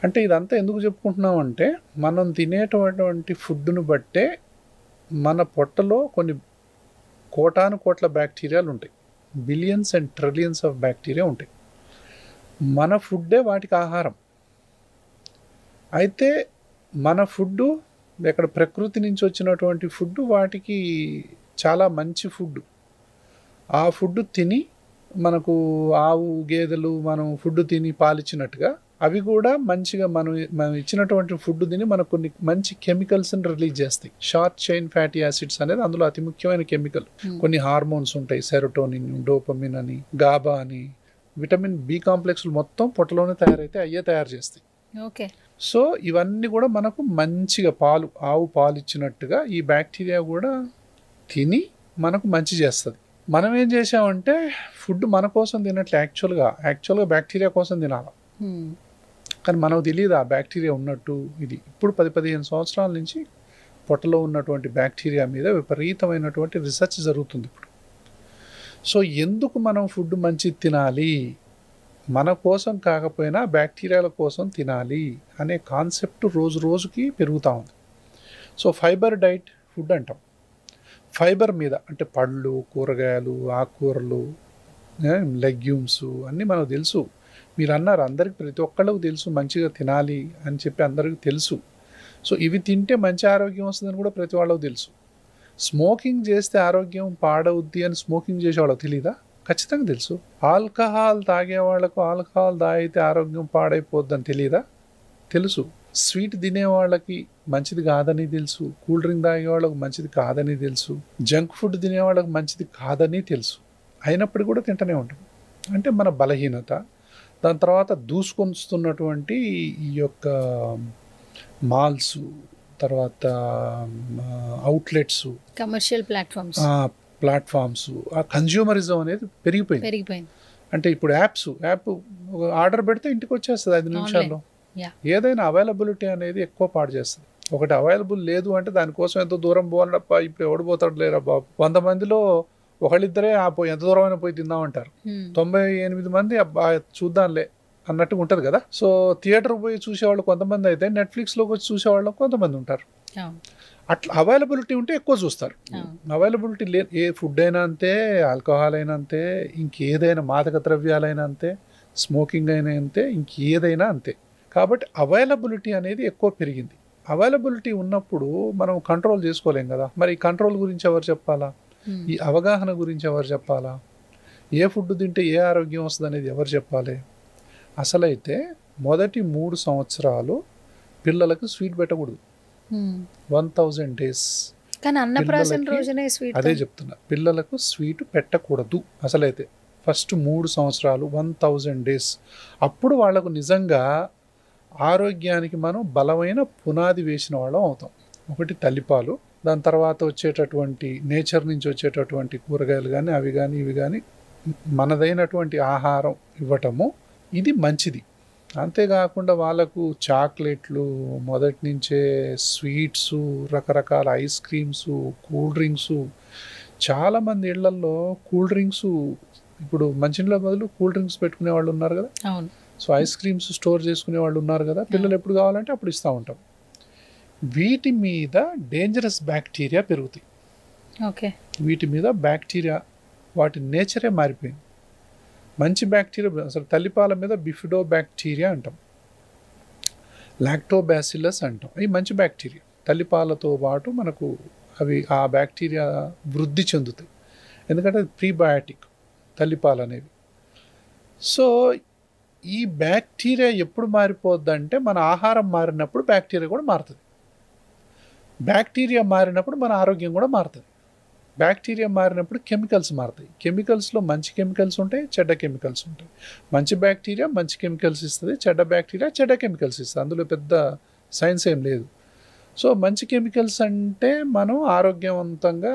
అంటే ఇదంతా ఎందుకు చెప్పుకుంటున్నాం అంటే మనం తినేటువంటి ఫుడ్ను బట్టే మన పొట్టలో కొన్ని కోటాను కోట్ల బ్యాక్టీరియాలు ఉంటాయి. Billions and trillions of bacteria ఉంటాయి. మన ఫుడ్డే వాటికి ఆహారం. అయితే మన ఫుడ్డు ఇక్కడ ప్రకృతి నుంచి వచ్చినటువంటి ఫుడ్ వాటికి చాలా మంచి ఫుడ్. ఆ ఫుడ్ తిని మనకు ఆవు గేదెలు మనం ఫుడ్ తిని పాలిచ్చినట్టుగా అవి కూడా మంచిగా మనం ఇచ్చినటువంటి ఫుడ్ తిని మనకు కొన్ని మంచి కెమికల్స్ని రిలీజ్ చేస్తాయి. షార్ట్ చైన్ ఫ్యాటీ యాసిడ్స్ అనేది అందులో అతి ముఖ్యమైన కెమికల్. కొన్ని హార్మోన్స్ ఉంటాయి, సెరోటోనిన్, డోపమిన్ అని, గాబా అని, విటమిన్ బి కాంప్లెక్స్లు మొత్తం పొట్టలోనే తయారైతే అయ్యే తయారు చేస్తాయి. ఓకే, సో ఇవన్నీ కూడా మనకు మంచిగా ఆవు పాలు ఇచ్చినట్టుగా ఈ బ్యాక్టీరియా కూడా తిని మనకు మంచి చేస్తుంది. మనం ఏం చేసామంటే ఫుడ్ మన కోసం తినట్లే, యాక్చువల్గా బ్యాక్టీరియా కోసం తినాలి. కానీ మనకు తెలియదు ఆ బ్యాక్టీరియా ఉన్నట్టు. ఇది ఇప్పుడు 10-15 సంవత్సరాల నుంచి పొట్టలో ఉన్నటువంటి బ్యాక్టీరియా మీద విపరీతమైనటువంటి రీసెర్చ్ జరుగుతుంది ఇప్పుడు. సో ఎందుకు మనం ఫుడ్ మంచిది తినాలి, మన కోసం కాకపోయినా బ్యాక్టీరియాల కోసం తినాలి అనే కాన్సెప్ట్ రోజు రోజుకి పెరుగుతూ ఉంది. సో ఫైబర్ డైట్ ఫుడ్ అంటాం. ఫైబర్ మీద అంటే పళ్ళు, కూరగాయలు, ఆకుకూరలు, లెగ్యూమ్స్ అన్నీ మనకు తెలుసు. మీరు అన్నారు అందరికి, ప్రతి ఒక్కళ్ళకు తెలుసు మంచిగా తినాలి అని చెప్పి అందరికీ తెలుసు. సో ఇవి తింటే మంచి ఆరోగ్యం వస్తుందని కూడా ప్రతి వాళ్ళకు తెలుసు. స్మోకింగ్ చేస్తే ఆరోగ్యం పాడవుద్ది అని స్మోకింగ్ చేసే వాళ్ళకి తెలీదా? ఖచ్చితంగా తెలుసు. ఆల్కహాల్ తాగే వాళ్ళకు ఆల్కహాల్ తాగితే ఆరోగ్యం పాడైపోద్దని తెలీదా? తెలుసు. స్వీట్ తినే వాళ్ళకి మంచిది కాదని తెలుసు, కూల్ డ్రింక్ తాగే వాళ్ళకి మంచిది కాదని తెలుసు, జంక్ ఫుడ్ తినే వాళ్ళకి మంచిది కాదని తెలుసు. అయినప్పుడు కూడా తింటూనే ఉంటాం. అంటే మన బలహీనత. దాని తర్వాత దూసుకొస్తున్నటువంటి ఈ యొక్క మాల్స్, తర్వాత అవుట్లెట్స్, కమర్షియల్ ప్లాట్ఫామ్స్, ఆ కన్జ్యూమరిజం అనేది పెరిగిపోయింది. అంటే ఇప్పుడు యాప్ ఆర్డర్ పెడితే ఇంటికి వచ్చేస్తుంది 5 నిమిషాల్లో. ఏదైనా అవైలబిలిటీ అనేది ఎక్కువ పాడు చేస్తుంది. ఒకటి అవైలబుల్ లేదు అంటే దానికోసం ఎంతో దూరం పోవాలప్ప, ఇప్పుడు ఎవడిపోతాడు లేరా బాబు. 100 మందిలో ఒకళ్ళిద్దరే ఎంత దూరమైనా పోయి తిందామంటారు. 98 మంది చూద్దాంలే అన్నట్టుగా ఉంటుంది కదా. సో థియేటర్ పోయి చూసేవాళ్ళు కొంతమంది అయితే నెట్ఫ్లిక్స్లోకి వచ్చి చూసేవాళ్ళు కొంతమంది ఉంటారు. అట్లా అవైలబిలిటీ ఉంటే ఎక్కువ చూస్తారు. అవైలబిలిటీ లేదు, ఏ ఫుడ్ అయినా అంతే, ఆల్కహాల్ అయినా అంతే, ఇంకేదైనా మాదక ద్రవ్యాలైనా అంతే, స్మోకింగ్ అయినా అంతే, ఇంకేదైనా అంతే. కాబట్టి అవైలబిలిటీ అనేది ఎక్కువ పెరిగింది. అవైలబిలిటీ ఉన్నప్పుడు మనం కంట్రోల్ చేసుకోలేం కదా. మరి ఈ కంట్రోల్ గురించి ఎవరు చెప్పాలా? ఈ అవగాహన గురించి ఎవరు చెప్పాలా? ఏ ఫుడ్ తింటే ఏ ఆరోగ్యం వస్తుంది అనేది ఎవరు చెప్పాలి? అసలైతే మొదటి 3 సంవత్సరాలు పిల్లలకు స్వీట్ పెట్టకూడదు. 1000 days. అదే చెప్తున్నా, పిల్లలకు స్వీట్ పెట్టకూడదు అసలైతే. ఫస్ట్ 3 సంవత్సరాలు 1000 days. అప్పుడు వాళ్ళకు నిజంగా ఆరోగ్యానికి మనం బలమైన పునాది వేసిన వాళ్ళం అవుతాం. ఒకటి తల్లిపాలు, దాని తర్వాత వచ్చేటటువంటి నేచర్ నుంచి వచ్చేటటువంటి కూరగాయలు కానీ అవి కానీ ఇవి కానీ మనదైనటువంటి ఆహారం ఇవ్వటము, ఇది మంచిది. అంతేకాకుండా వాళ్ళకు చాక్లెట్లు, మొదటి నుంచే స్వీట్స్, రకరకాల ఐస్ క్రీమ్స్, కూల్ డ్రింక్స్. చాలామంది ఇళ్లల్లో కూల్ డ్రింక్స్, ఇప్పుడు మంచినీళ్ళ బదులు కూల్ డ్రింక్స్ పెట్టుకునే వాళ్ళు ఉన్నారు కదా. సో ఐస్ క్రీమ్స్ స్టోర్ చేసుకునే వాళ్ళు ఉన్నారు కదా. పిల్లలు ఎప్పుడు కావాలంటే అప్పుడు ఇస్తూ ఉంటాం. వీటి మీద డేంజరస్ బ్యాక్టీరియా పెరుగుతాయి. వీటి మీద బ్యాక్టీరియా, వాటి నేచరే మారిపోయింది. మంచి బ్యాక్టీరియా అసలు తల్లిపాల మీద బిఫిడో బ్యాక్టీరియా అంటాం, లాక్టోబాసిల్లస్ అంటాం. అవి మంచి బ్యాక్టీరియా. తల్లిపాలతో పాటు మనకు అవి ఆ బ్యాక్టీరియా వృద్ధి చెందుతాయి. ఎందుకంటే అది ప్రీబయాటిక్ తల్లిపాలు అనేవి. సో ఈ బ్యాక్టీరియా ఎప్పుడు మారిపోద్దంటే మన ఆహారం మారినప్పుడు బ్యాక్టీరియా కూడా మారుతుంది. బ్యాక్టీరియా మారినప్పుడు మన ఆరోగ్యం కూడా మారుతుంది. బ్యాక్టీరియా మారినప్పుడు కెమికల్స్ మారుతాయి. కెమికల్స్లో మంచి కెమికల్స్ ఉంటాయి, చెడ్డ కెమికల్స్ ఉంటాయి. మంచి బ్యాక్టీరియా మంచి కెమికల్స్ ఇస్తుంది, చెడ్డ బ్యాక్టీరియా చెడ్డ కెమికల్స్ ఇస్తుంది. అందులో పెద్ద సైన్స్ ఏం లేదు. సో మంచి కెమికల్స్ అంటే మనం ఆరోగ్యవంతంగా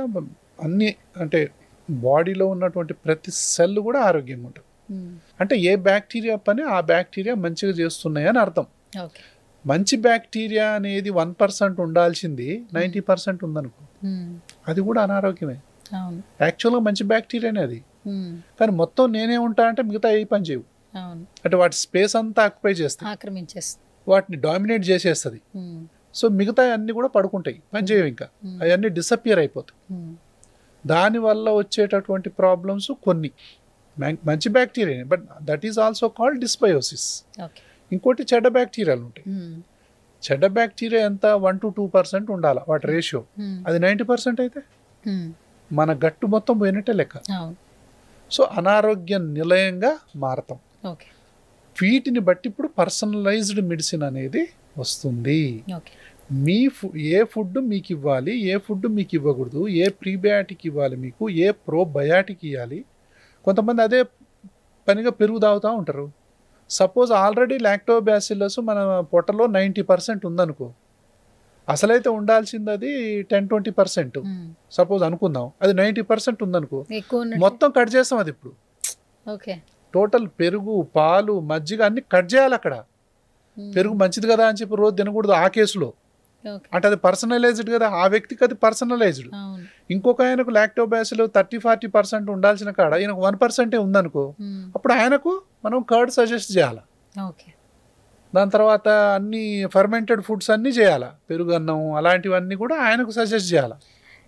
అన్ని, అంటే బాడీలో ఉన్నటువంటి ప్రతి సెల్ కూడా ఆరోగ్యంగా ఉంటుంది. అంటే ఏ బ్యాక్టీరియా పని ఆ బ్యాక్టీరియా మంచిగా చేస్తున్నాయి అని అర్థం. మంచి బ్యాక్టీరియా అనేది 1% ఉండాల్సింది 90% ఉందనుకో, అది కూడా అనారోగ్యమే. యాక్చువల్గా మంచి బ్యాక్టీరియానే అది. కానీ మొత్తం నేనే ఉంటా అంటే మిగతా ఏ పని చేయవు. అంటే వాటి స్పేస్ అంతా ఆక్యుపై చేస్తాయి, వాటిని డామినేట్ చేసేస్తుంది. సో మిగతా అన్ని కూడా పడుకుంటాయి, పని చేయవు, ఇంకా అవన్నీ డిసపియర్ అయిపోతాయి. దానివల్ల వచ్చేటటువంటి ప్రాబ్లమ్స్ కొన్ని మంచి bacteria, but that is also called dysbiosis. ఇంకోటి చెడ్డ బ్యాక్టీరియాలు ఉంటాయి. చెడ్డ బ్యాక్టీరియా ఎంత 1 to 2% ఉండాలి వాటి రేషియో. అది 90% అయితే మన గట్టు మొత్తం పోయినట్టే లెక్క. సో అనారోగ్య నిలయంగా మారతాం. వీటిని బట్టి ఇప్పుడు పర్సనలైజ్డ్ మెడిసిన్ అనేది వస్తుంది. ఏ ఫుడ్ మీకు ఇవ్వాలి, ఏ ఫుడ్ మీకు ఇవ్వకూడదు, ఏ ప్రీబయాటిక్ ఇవ్వాలి మీకు, ఏ ప్రోబయాటిక్ ఇవ్వాలి. కొంతమంది అదే పనిగా పెరుగు తాగుతూ ఉంటారు. సపోజ్ ఆల్రెడీ లాక్టోబాసిల్లస్ మన పొట్టలో 90% ఉందనుకో, అసలైతే ఉండాల్సింది అది 10-20%. సపోజ్ అనుకుందాం, అది 90% ఉందనుకో, మొత్తం కట్ చేస్తాం. అది ఇప్పుడు టోటల్ పెరుగు, పాలు, మజ్జిగ అన్ని కట్ చేయాలి. అక్కడ పెరుగు మంచిది కదా అని చెప్పి రోజు తినకూడదు ఆ కేసులో. అంటే అది పర్సనలైజ్డ్ కదా, ఆ వ్యక్తికి అది పర్సనలైజ్డ్. ఇంకొక ఆయనకు లాక్టోబాసిల్ 30-40% ఉండాల్సిన కాడ ఈయనకు 1% ఉందనుకో, అప్పుడు ఆయనకు మనం కర్డ్ సజెస్ట్ చేయాలి. దాని తర్వాత అన్ని ఫర్మెంటెడ్ ఫుడ్స్ అన్నీ చేయాలా, పెరుగు అన్నం అలాంటివన్నీ కూడా ఆయనకు సజెస్ట్ చేయాలి.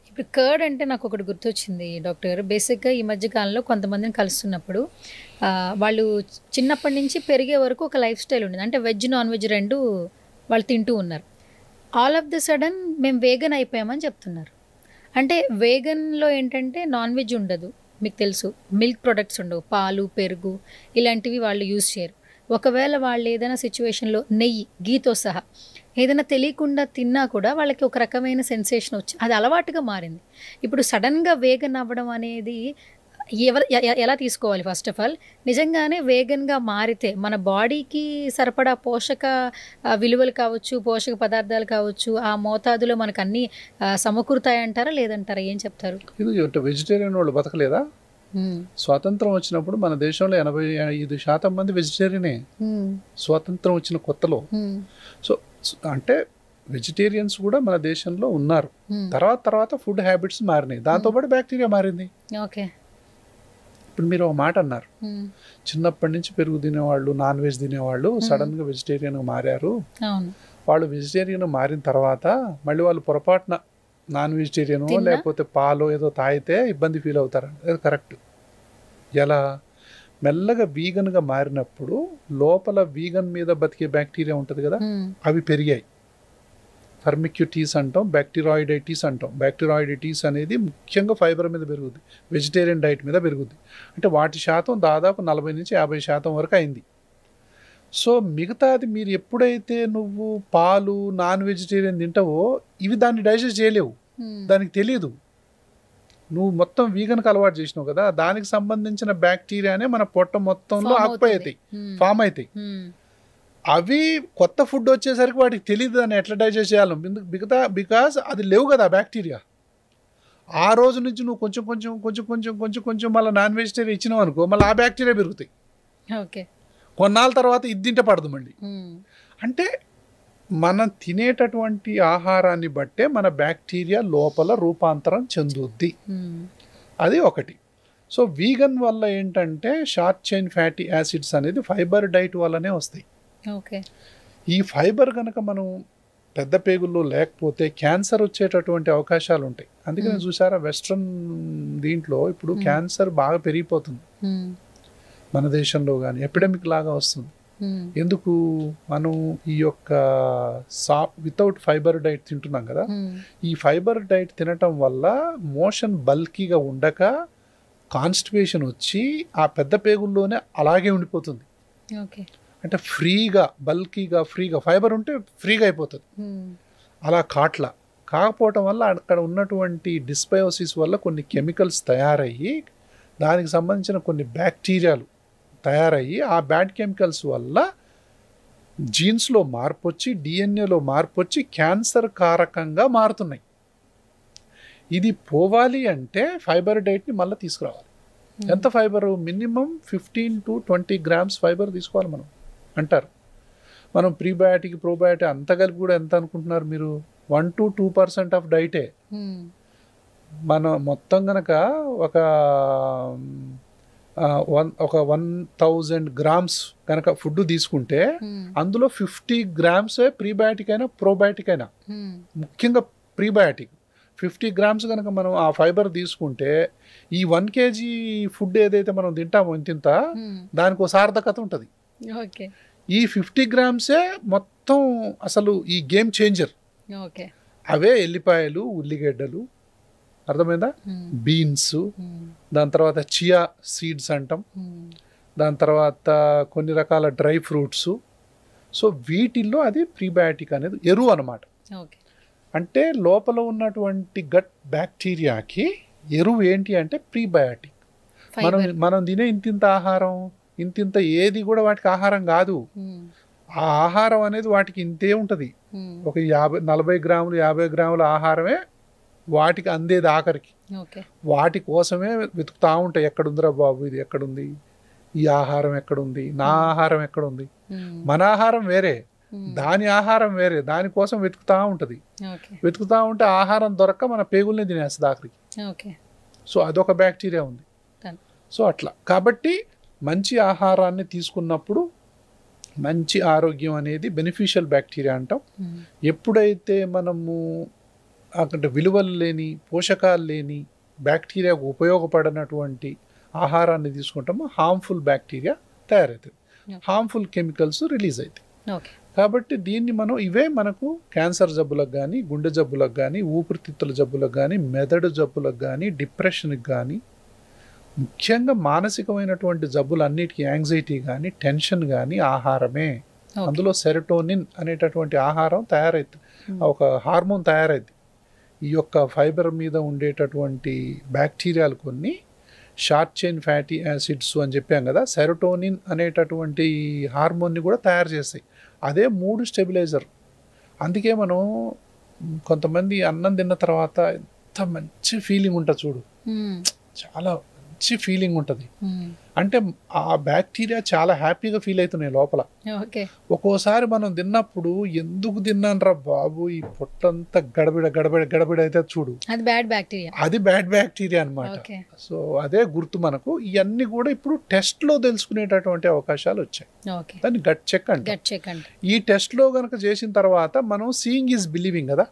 ఇప్పుడు కర్డ్ అంటే నాకు ఒకటి గుర్తొచ్చింది డాక్టర్. బేసిక్గా ఈ మధ్య కాలంలో కొంతమందిని కలుస్తున్నప్పుడు వాళ్ళు చిన్నప్పటి నుంచి పెరిగే వరకు ఒక లైఫ్ స్టైల్ ఉండేది. అంటే వెజ్ నాన్ వెజ్ రెండు వాళ్ళు తింటూ ఉన్నారు. ఆల్ ఆఫ్ ద సడన్ మేము వేగన్ అయిపోయామని చెప్తున్నారు. అంటే వేగన్లో ఏంటంటే నాన్ వెజ్ ఉండదు, మీకు తెలుసు, మిల్క్ ప్రొడక్ట్స్ ఉండవు, పాలు పెరుగు ఇలాంటివి వాళ్ళు యూజ్ చేయరు. ఒకవేళ వాళ్ళు ఏదైనా సిచ్యువేషన్లో నెయ్యి గీతో సహా ఏదైనా తెలియకుండా తిన్నా కూడా వాళ్ళకి ఒక రకమైన సెన్సేషన్ వచ్చి అది అలవాటుగా మారింది. ఇప్పుడు సడన్గా వేగన్ అవ్వడం అనేది ఎలా తీసుకోవాలి? ఫస్ట్ ఆఫ్ ఆల్ నిజంగానే వేగన్గా మారితే మన బాడీకి సరిపడా పోషక విలువలు కావచ్చు, పోషక పదార్థాలు కావచ్చు, ఆ మోతాదులో మనకు అన్నీ సమకూరుతాయంటారా లేదంటారా? ఏం చెప్తారు? ఇది వెజిటేరియన్ వాళ్ళు బతకలేదా? స్వాతంత్రం వచ్చినప్పుడు మన దేశంలో 85% మంది వెజిటేరియనే స్వాతంత్రం వచ్చిన కొత్తలో. సో అంటే వెజిటేరియన్స్ కూడా మన దేశంలో ఉన్నారు. తర్వాత ఫుడ్ హ్యాబిట్స్ మారినాయి, దాంతోపాటు బ్యాక్టీరియా మారింది. ఓకే. ఇప్పుడు మీరు ఒక మాట అన్నారు, చిన్నప్పటి నుంచి పెరుగు తినేవాళ్ళు, నాన్ వెజ్ తినేవాళ్ళు సడన్ గా వెజిటేరియన్ మారారు. వాళ్ళు వెజిటేరియన్ మారిన తర్వాత మళ్ళీ వాళ్ళు పొరపాటున నాన్ వెజిటేరియన్ లేకపోతే పాలో ఏదో తాగితే ఇబ్బంది ఫీల్ అవుతారు. అది కరెక్ట్. ఎలా? మెల్లగా వీగన్ గా మారినప్పుడు లోపల వీగన్ మీద బతికే బ్యాక్టీరియా ఉంటుంది కదా, అవి పెరిగాయి. ఫర్మిక్యుటీస్ అంటాం, బ్యాక్టీరాయిడైటిస్ అంటాం. బ్యాక్టీరాయిడైటిస్ అనేది ముఖ్యంగా ఫైబర్ మీద పెరుగుద్ది, వెజిటేరియన్ డైట్ మీద పెరుగుద్ది. అంటే వాటి శాతం దాదాపు 40 నుంచి 50% వరకు అయింది. సో మిగతాది మీరు ఎప్పుడైతే నువ్వు పాలు నాన్ వెజిటేరియన్ తింటావో ఇవి దాన్ని డైజెస్ట్ చేయలేవు, దానికి తెలియదు. నువ్వు మొత్తం వీగన్కి అలవాటు చేసినావు కదా, దానికి సంబంధించిన బ్యాక్టీరియానే మన పొట్ట మొత్తంలో ఆక్యుపై అవుతాయి, ఫామ్ అవుతాయి. అవి కొత్త ఫుడ్ వచ్చేసరికి వాటికి తెలియదు దాన్ని ఎట్లా డైజెస్ట్ చేయాలి. బికాజ్ అది లేవు కదా బ్యాక్టీరియా. ఆ రోజు నుంచి నువ్వు కొంచెం మళ్ళీ నాన్ వెజిటేరియన్ ఇచ్చినావు అనుకో, మళ్ళీ ఆ బ్యాక్టీరియా పెరుగుతాయి. ఓకే. కొన్నాళ్ళ తర్వాత ఇది తింటే పడదు మళ్ళీ. అంటే మనం తినేటటువంటి ఆహారాన్ని బట్టే మన బ్యాక్టీరియా లోపల రూపాంతరం చెందుద్ది. అది ఒకటి. సో వీగన్ వల్ల ఏంటంటే షార్ట్ చైన్ ఫ్యాటీ యాసిడ్స్ అనేది ఫైబర్ డైట్ వల్లనే వస్తాయి. ఓకే. ఈ ఫైబర్ కనుక మనం పెద్ద పేగుల్లో లేకపోతే క్యాన్సర్ వచ్చేటటువంటి అవకాశాలు ఉంటాయి. అందుకని చూసారా వెస్ట్రన్ దీంట్లో ఇప్పుడు క్యాన్సర్ బాగా పెరిగిపోతుంది మన దేశంలో, కానీ ఎపిడమిక్ లాగా వస్తుంది. ఎందుకు? మనం ఈ యొక్క వితౌట్ ఫైబర్ డైట్ తింటున్నాం కదా. ఈ ఫైబర్ డైట్ తినటం వల్ల మోషన్ బల్కీగా ఉండక కాన్స్టిపేషన్ వచ్చి ఆ పెద్ద పేగుల్లోనే అలాగే ఉండిపోతుంది. అంటే ఫ్రీగా ఫైబర్ ఉంటే ఫ్రీగా అయిపోతుంది. అలా కాకపోవటం వల్ల అక్కడ ఉన్నటువంటి డిస్బయోసిస్ వల్ల కొన్ని కెమికల్స్ తయారయ్యి దానికి సంబంధించిన కొన్ని బ్యాక్టీరియాలు తయారయ్యి ఆ బ్యాడ్ కెమికల్స్ వల్ల జీన్స్లో మార్పు వచ్చి డిఎన్ఏలో మార్పు వచ్చి క్యాన్సర్ కారకంగా మారుతున్నాయి. ఇది పోవాలి అంటే ఫైబర్ డైట్ని మళ్ళీ తీసుకురావాలి. ఎంత fibre? Minimum 15 to 20 grams fibre తీసుకోవాలి మనం అంటారు. మనం ప్రీబయాటిక్ ప్రోబయాటిక్ అంత కలిపి కూడా ఎంత అనుకుంటున్నారు మీరు? 1 to 2% ఆఫ్ డైటే. మనం మొత్తం కనుక ఒక 1000 grams కనుక ఫుడ్ తీసుకుంటే అందులో 50 grams ప్రీబయాటిక్ అయినా ప్రోబయాటిక్ అయినా, ముఖ్యంగా ప్రీబయాటిక్ 50 grams కనుక మనం ఆ ఫైబర్ తీసుకుంటే ఈ 1 kg ఫుడ్ ఏదైతే మనం తింటామో ఇంత దానికి ఒక సార్థకత ఉంటుంది. ఈ 50 grams మొత్తం అసలు ఈ గేమ్ చేంజర్. అవే ఎల్లిపాయలు, ఉల్లిగడ్డలు, అర్థమైందా, బీన్స్, దాని తర్వాత చియా సీడ్స్ అంటాం, దాని తర్వాత కొన్ని రకాల డ్రై ఫ్రూట్స్. సో వీటిల్లో అది ప్రీబయాటిక్ అనేది ఎరువు అన్నమాట. అంటే లోపల ఉన్నటువంటి గట్ బ్యాక్టీరియాకి ఎరువు ఏంటి అంటే ప్రీబయాటిక్. మనం తినే ఇంతింత ఆహారం, ఇంతింత ఏది కూడా వాటికి ఆహారం కాదు. ఆ ఆహారం అనేది వాటికి ఇంతే ఉంటుంది. ఒక 40 గ్రాములు 50 గ్రాముల ఆహారమే వాటికి అందేది ఆఖరికి. వాటి కోసమే వెతుకుతా ఉంటాయి, ఎక్కడుందిరా బాబు, ఇది ఎక్కడుంది, ఈ ఆహారం ఎక్కడుంది, నా ఆహారం ఎక్కడుంది. మన ఆహారం వేరే, దాని ఆహారం వేరే, దానికోసం వెతుకుతా ఉంటుంది. వెతుకుతా ఉంటే ఆహారం దొరక్క మన పేగుల్ని తినేస్తుంది ఆఖరికి. సో అదొక బ్యాక్టీరియా ఉంది. సో అట్లా కాబట్టి మంచి ఆహారాన్ని తీసుకున్నప్పుడు మంచి ఆరోగ్యం అనేది బెనిఫిషియల్ బ్యాక్టీరియా అంటాం. ఎప్పుడైతే మనము అక్కడ విలువలు లేని, పోషకాలు లేని, బ్యాక్టీరియాకు ఉపయోగపడినటువంటి ఆహారాన్ని తీసుకుంటామో హార్మ్ఫుల్ బ్యాక్టీరియా తయారవుతుంది, హార్మ్ఫుల్ కెమికల్స్ రిలీజ్ అవుతాయి. కాబట్టి దీన్ని మనం ఇవే మనకు క్యాన్సర్ జబ్బులకు కానీ, గుండె జబ్బులకు కానీ, ఊపిరితిత్తుల జబ్బులకు కానీ, మెదడు జబ్బులకు కానీ, డిప్రెషన్కి కానీ, ముఖ్యంగా మానసికమైనటువంటి జబ్బులన్నిటికీ యాంగ్జైటీ కానీ, టెన్షన్ కానీ ఆహారమే. అందులో సెరటోనిన్ అనేటటువంటి ఆహారం తయారైంది, ఒక హార్మోన్ తయారైంది. ఈ యొక్క ఫైబర్ మీద ఉండేటటువంటి బ్యాక్టీరియాలు కొన్ని షార్ట్ చైన్ ఫ్యాటీ యాసిడ్స్ అని చెప్పాం కదా, సెరటోనిన్ అనేటటువంటి హార్మోన్ని కూడా తయారు చేస్తాయి. అదే మూడ్ స్టెబిలైజర్. అందుకే మనం కొంతమంది అన్నం తిన్న తర్వాత ఎంత మంచి ఫీలింగ్ ఉంటుంది చూడు, చాలా మంచి ఫీలింగ్ ఉంటుంది. అంటే ఆ బ్యాక్టీరియా చాలా హ్యాపీగా ఫీల్ అవుతున్నాయి లోపల. ఒక్కోసారి మనం తిన్నప్పుడు ఎందుకు తిన్నానరా బాబు, ఈ పొట్టంతా గడబిడ గడబిడ గడబిడ అయితే చూడు, అది బ్యాడ్ బ్యాక్టీరియా, అది బ్యాడ్ బ్యాక్టీరియా అనమాట. సో అదే గుర్తు మనకు. ఇవన్నీ కూడా ఇప్పుడు టెస్ట్ లో తెలుసుకునేటటువంటి అవకాశాలు వచ్చాయి. దాన్ని గట్ చెక్ అంటే. ఈ టెస్ట్ లో గనక చేసిన తర్వాత మనం సీయింగ్ ఈజ్ బిలీవింగ్ కదా,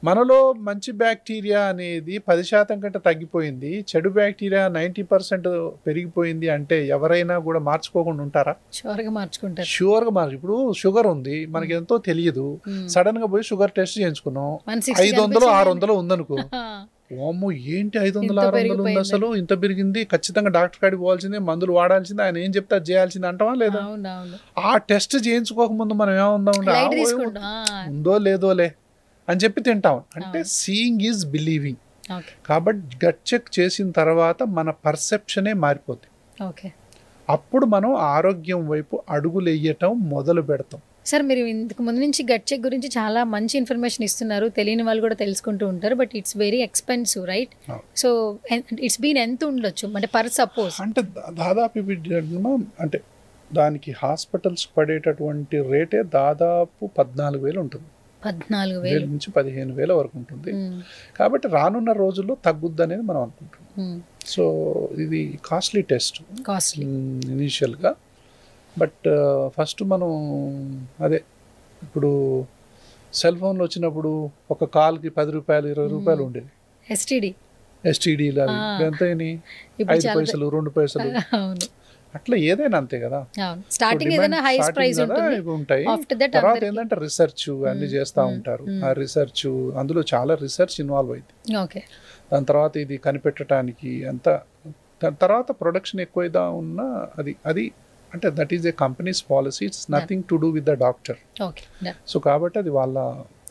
మనలో మంచి బ్యాక్టీరియా అనేది 10% కంటే తగ్గిపోయింది, చెడు బ్యాక్టీరియా 90% పెరిగిపోయింది అంటే ఎవరైనా కూడా మార్చుకోకుండా ఉంటారా? షూర్గా మార్చుకుంటారు. ఇప్పుడు షుగర్ ఉంది, మనకి ఎంతో తెలియదు, సడన్ గా పోయి షుగర్ టెస్ట్ చేయించుకున్నాం, 500 600 ఉందనుకో, ఓమ్మో ఏంటి 500 600 ఉంది, అసలు ఇంత పెరిగింది, ఖచ్చితంగా డాక్టర్ కాడికి పోవాల్సిందే, మందులు వాడాల్సిందే, ఆయన ఏం చెప్తే అది చేయాల్సిందే అంటావా లేదా? ఆ టెస్ట్ చేయించుకోకముందు మనం ఏముందా ఉందో లేదోలే అని చెప్పి తింటాం. అంటే సీయింగ్ ఈజ్ బిలీవింగ్. కాబట్టి గట్ చెక్ చేసిన తర్వాత మన పర్సెప్షనే మారిపోతుంది. అప్పుడు మనం ఆరోగ్యం వైపు అడుగులు వేయటం మొదలు పెడతాం. సార్, మీరు ఇంతకు ముందు నుంచి గట్ చెక్ గురించి చాలా మంచి ఇన్ఫర్మేషన్ ఇస్తున్నారు, తెలియని వాళ్ళు కూడా తెలుసుకుంటూ ఉంటారు. But it's very expensive, right? So it's been ఎంత ఉండొచ్చు అంటే పర్ సపోజ్? అంటే దాదాపు అంటే దానికి హాస్పిటల్స్ పడేటటువంటి రేటే దాదాపు 14,000 ఉంటుంది. 14,000 నుంచి 15,000 వరకు ఉంటుంది. కాబట్టి రానున్న రోజుల్లో తగ్గుద్ది అనేది మనం అనుకుంటున్నాం. సో ఇది కాస్ట్లీ టెస్ట్ ఇనీషియల్గా. బట్ ఫస్ట్ మనం అదే ఇప్పుడు సెల్ ఫోన్లో వచ్చినప్పుడు ఒక కాల్కి 10 రూపాయలు 20 రూపాయలు ఉండేది. ఎస్టీడీలు ఎంత 5 పైసలు 2 పైసలు, అట్లా ఏదైనా అంతే కదా. ఉంటాయి. తర్వాత ఏంటంటే రీసెర్చ్ అన్ని చేస్తూ ఉంటారు. ఆ రీసెర్చ్, అందులో చాలా రీసెర్చ్ ఇన్వాల్వ్ అయింది. దాని తర్వాత ఇది కనిపెట్టడానికి అంత, దాని తర్వాత ప్రొడక్షన్ ఎక్కువైదా ఉన్నా అది అంటే that is a companies policy, it's nothing to do with the doctor. So కాబట్టి అది వాళ్ళ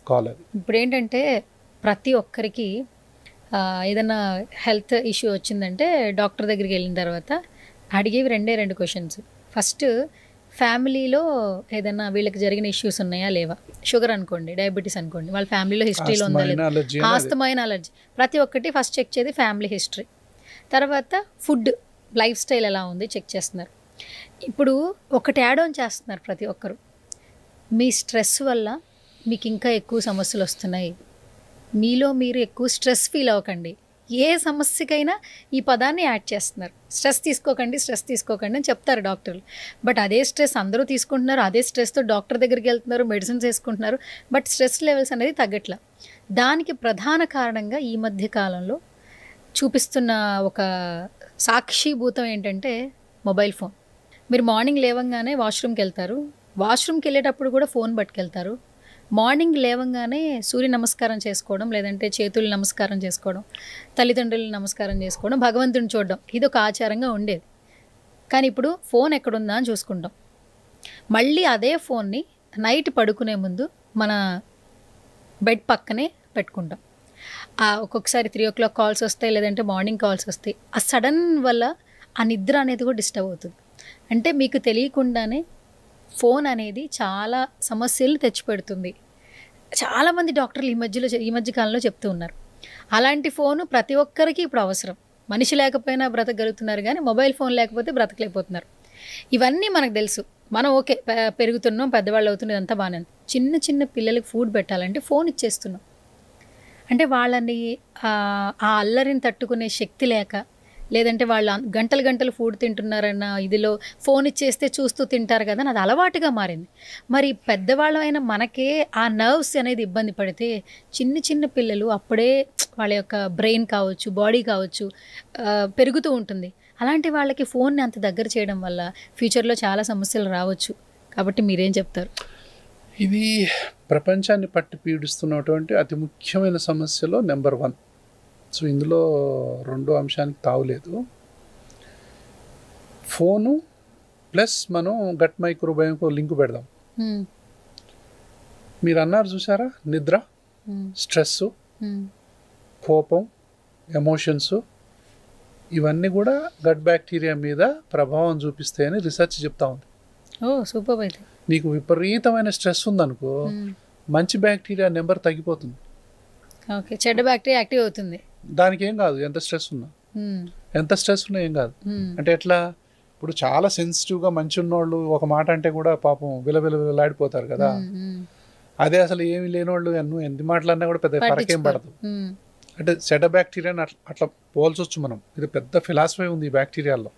కాల్. అది ఇప్పుడు ఏంటంటే ప్రతి ఒక్కరికి ఏదైనా హెల్త్ ఇష్యూ వచ్చిందంటే డాక్టర్ దగ్గరికి వెళ్ళిన తర్వాత అడిగేవి 2 క్వశ్చన్స్. ఫస్ట్, ఫ్యామిలీలో ఏదైనా వీళ్ళకి జరిగిన ఇష్యూస్ ఉన్నాయా లేవా? షుగర్ అనుకోండి, డయాబెటీస్ అనుకోండి, వాళ్ళ ఫ్యామిలీలో హిస్టరీలో ఉందా లేదా, ఆస్తమైన అలర్జీ, ప్రతి ఒక్కటి ఫస్ట్ చెక్ చేది ఫ్యామిలీ హిస్టరీ. తర్వాత ఫుడ్, లైఫ్ స్టైల్ ఎలా ఉంది చెక్ చేస్తున్నారు. ఇప్పుడు ఒకటి యాడ్ ఆన్ చేస్తున్నారు ప్రతి ఒక్కరు, మీ స్ట్రెస్ వల్ల మీకు ఇంకా ఎక్కువ సమస్యలు వస్తున్నాయి, మీలో మీరు ఎక్కువ స్ట్రెస్ ఫీల్ అవ్వకండి. ఏ సమస్యకైనా ఈ పదాన్ని యాడ్ చేస్తున్నారు. స్ట్రెస్ తీసుకోకండి అని చెప్తారు డాక్టర్లు. బట్ అదే స్ట్రెస్ అందరూ తీసుకుంటున్నారు, అదే స్ట్రెస్తో డాక్టర్ దగ్గరికి వెళ్తున్నారు, మెడిసిన్స్ వేసుకుంటున్నారు, బట్ స్ట్రెస్ లెవెల్స్ అనేది తగ్గట్లా. దానికి ప్రధాన కారణంగా ఈ మధ్య కాలంలో చూపిస్తున్న ఒక సాక్షిభూతం ఏంటంటే మొబైల్ ఫోన్. మీరు మార్నింగ్ లేవంగానే వాష్రూమ్కి వెళ్తారు, వాష్రూమ్కి వెళ్ళేటప్పుడు కూడా ఫోన్ పట్టుకెళ్తారు. మార్నింగ్ లేవంగానే సూర్య నమస్కారం చేసుకోవడం, లేదంటే చేతులు నమస్కారం చేసుకోవడం, తల్లిదండ్రులు నమస్కారం చేసుకోవడం, భగవంతుని చూడడం, ఇది ఒక ఆచారంగా ఉండేది. కానీ ఇప్పుడు ఫోన్ ఎక్కడుందా అని చూసుకుంటాం. మళ్ళీ అదే ఫోన్ని నైట్ పడుకునే ముందు మన బెడ్ పక్కనే పెట్టుకుంటాం. ఒక్కొక్కసారి 3 o'clock కాల్స్ వస్తాయి, లేదంటే మార్నింగ్ కాల్స్ వస్తాయి. ఆ సడన్ వల్ల ఆ నిద్ర అనేది కూడా డిస్టర్బ్ అవుతుంది. అంటే మీకు తెలియకుండానే ఫోన్ అనేది చాలా సమస్యలు తెచ్చిపెడుతుంది. చాలామంది డాక్టర్లు ఈ మధ్య కాలంలో చెప్తూ ఉన్నారు. అలాంటి ఫోను ప్రతి ఒక్కరికి ఇప్పుడు అవసరం. మనిషి లేకపోయినా బ్రతకగలుగుతున్నారు, కానీ మొబైల్ ఫోన్ లేకపోతే బ్రతకలేకపోతున్నారు. ఇవన్నీ మనకు తెలుసు. మనం ఓకే పెరుగుతున్నాం, పెద్దవాళ్ళు అవుతున్నది అంతా బాగానే. చిన్న చిన్న పిల్లలకి ఫుడ్ పెట్టాలంటే ఫోన్ ఇచ్చేస్తున్నాం. అంటే వాళ్ళని ఆ అల్లరిని తట్టుకునే శక్తి లేక, లేదంటే వాళ్ళు గంటలు ఫుడ్ తింటున్నారన్న ఇదిలో ఫోన్ ఇచ్చేస్తే చూస్తూ తింటారు కదా, అది అలవాటుగా మారింది. మరి పెద్దవాళ్ళైన మనకే ఆ నర్వ్స్ అనేది ఇబ్బంది పడితే చిన్న పిల్లలు అప్పుడే వాళ్ళ యొక్క బ్రెయిన్ కావచ్చు, బాడీ కావచ్చు పెరుగుతూ ఉంటుంది. అలాంటి వాళ్ళకి ఫోన్ని అంత దగ్గర చేయడం వల్ల ఫ్యూచర్లో చాలా సమస్యలు రావచ్చు. కాబట్టి మీరేం చెప్తారు? ఇది ప్రపంచాన్ని పట్టి పీడిస్తున్నటువంటి అతి ముఖ్యమైన సమస్యలో నెంబర్ 1. సో ఇందులో రెండో అంశానికి తావులేదు. ఫోను ప్లస్ మనం గట్ మైక్రోబయోమ్కు లింక్ పెడదాం. మీరు అన్నారు చూసారా, నిద్ర, స్ట్రెస్, కోపం, ఎమోషన్స్, ఇవన్నీ కూడా గట్ బ్యాక్టీరియా మీద ప్రభావం చూపిస్తాయని రీసెర్చ్ చెప్తా ఉంది. సూపర్. అయితే నీకు విపరీతమైన స్ట్రెస్ ఉందనుకో, మంచి బ్యాక్టీరియా నెంబర్ తగ్గిపోతుంది. ఓకే, చెడ్డ బ్యాక్టీరియా యాక్టివ్ అవుతుంది. దానికి ఏం కాదు, ఎంత స్ట్రెస్ ఉన్నా ఏం కాదు. అంటే ఎట్లా, ఇప్పుడు చాలా సెన్సిటివ్గా మంచి ఉన్నోళ్ళు ఒక మాట అంటే కూడా పాపం విలవిలాడిపోతారు కదా. అదే అసలు ఏమి లేనోళ్ళు ఎన్ని మాటలన్నా కూడా పెద్ద ఫరకేం పడదు. అంటే చెడ్డ బ్యాక్టీరియాని అట్లా పోల్చొచ్చు మనం. ఇది పెద్ద ఫిలాసఫీ ఉంది ఈ బ్యాక్టీరియాలో.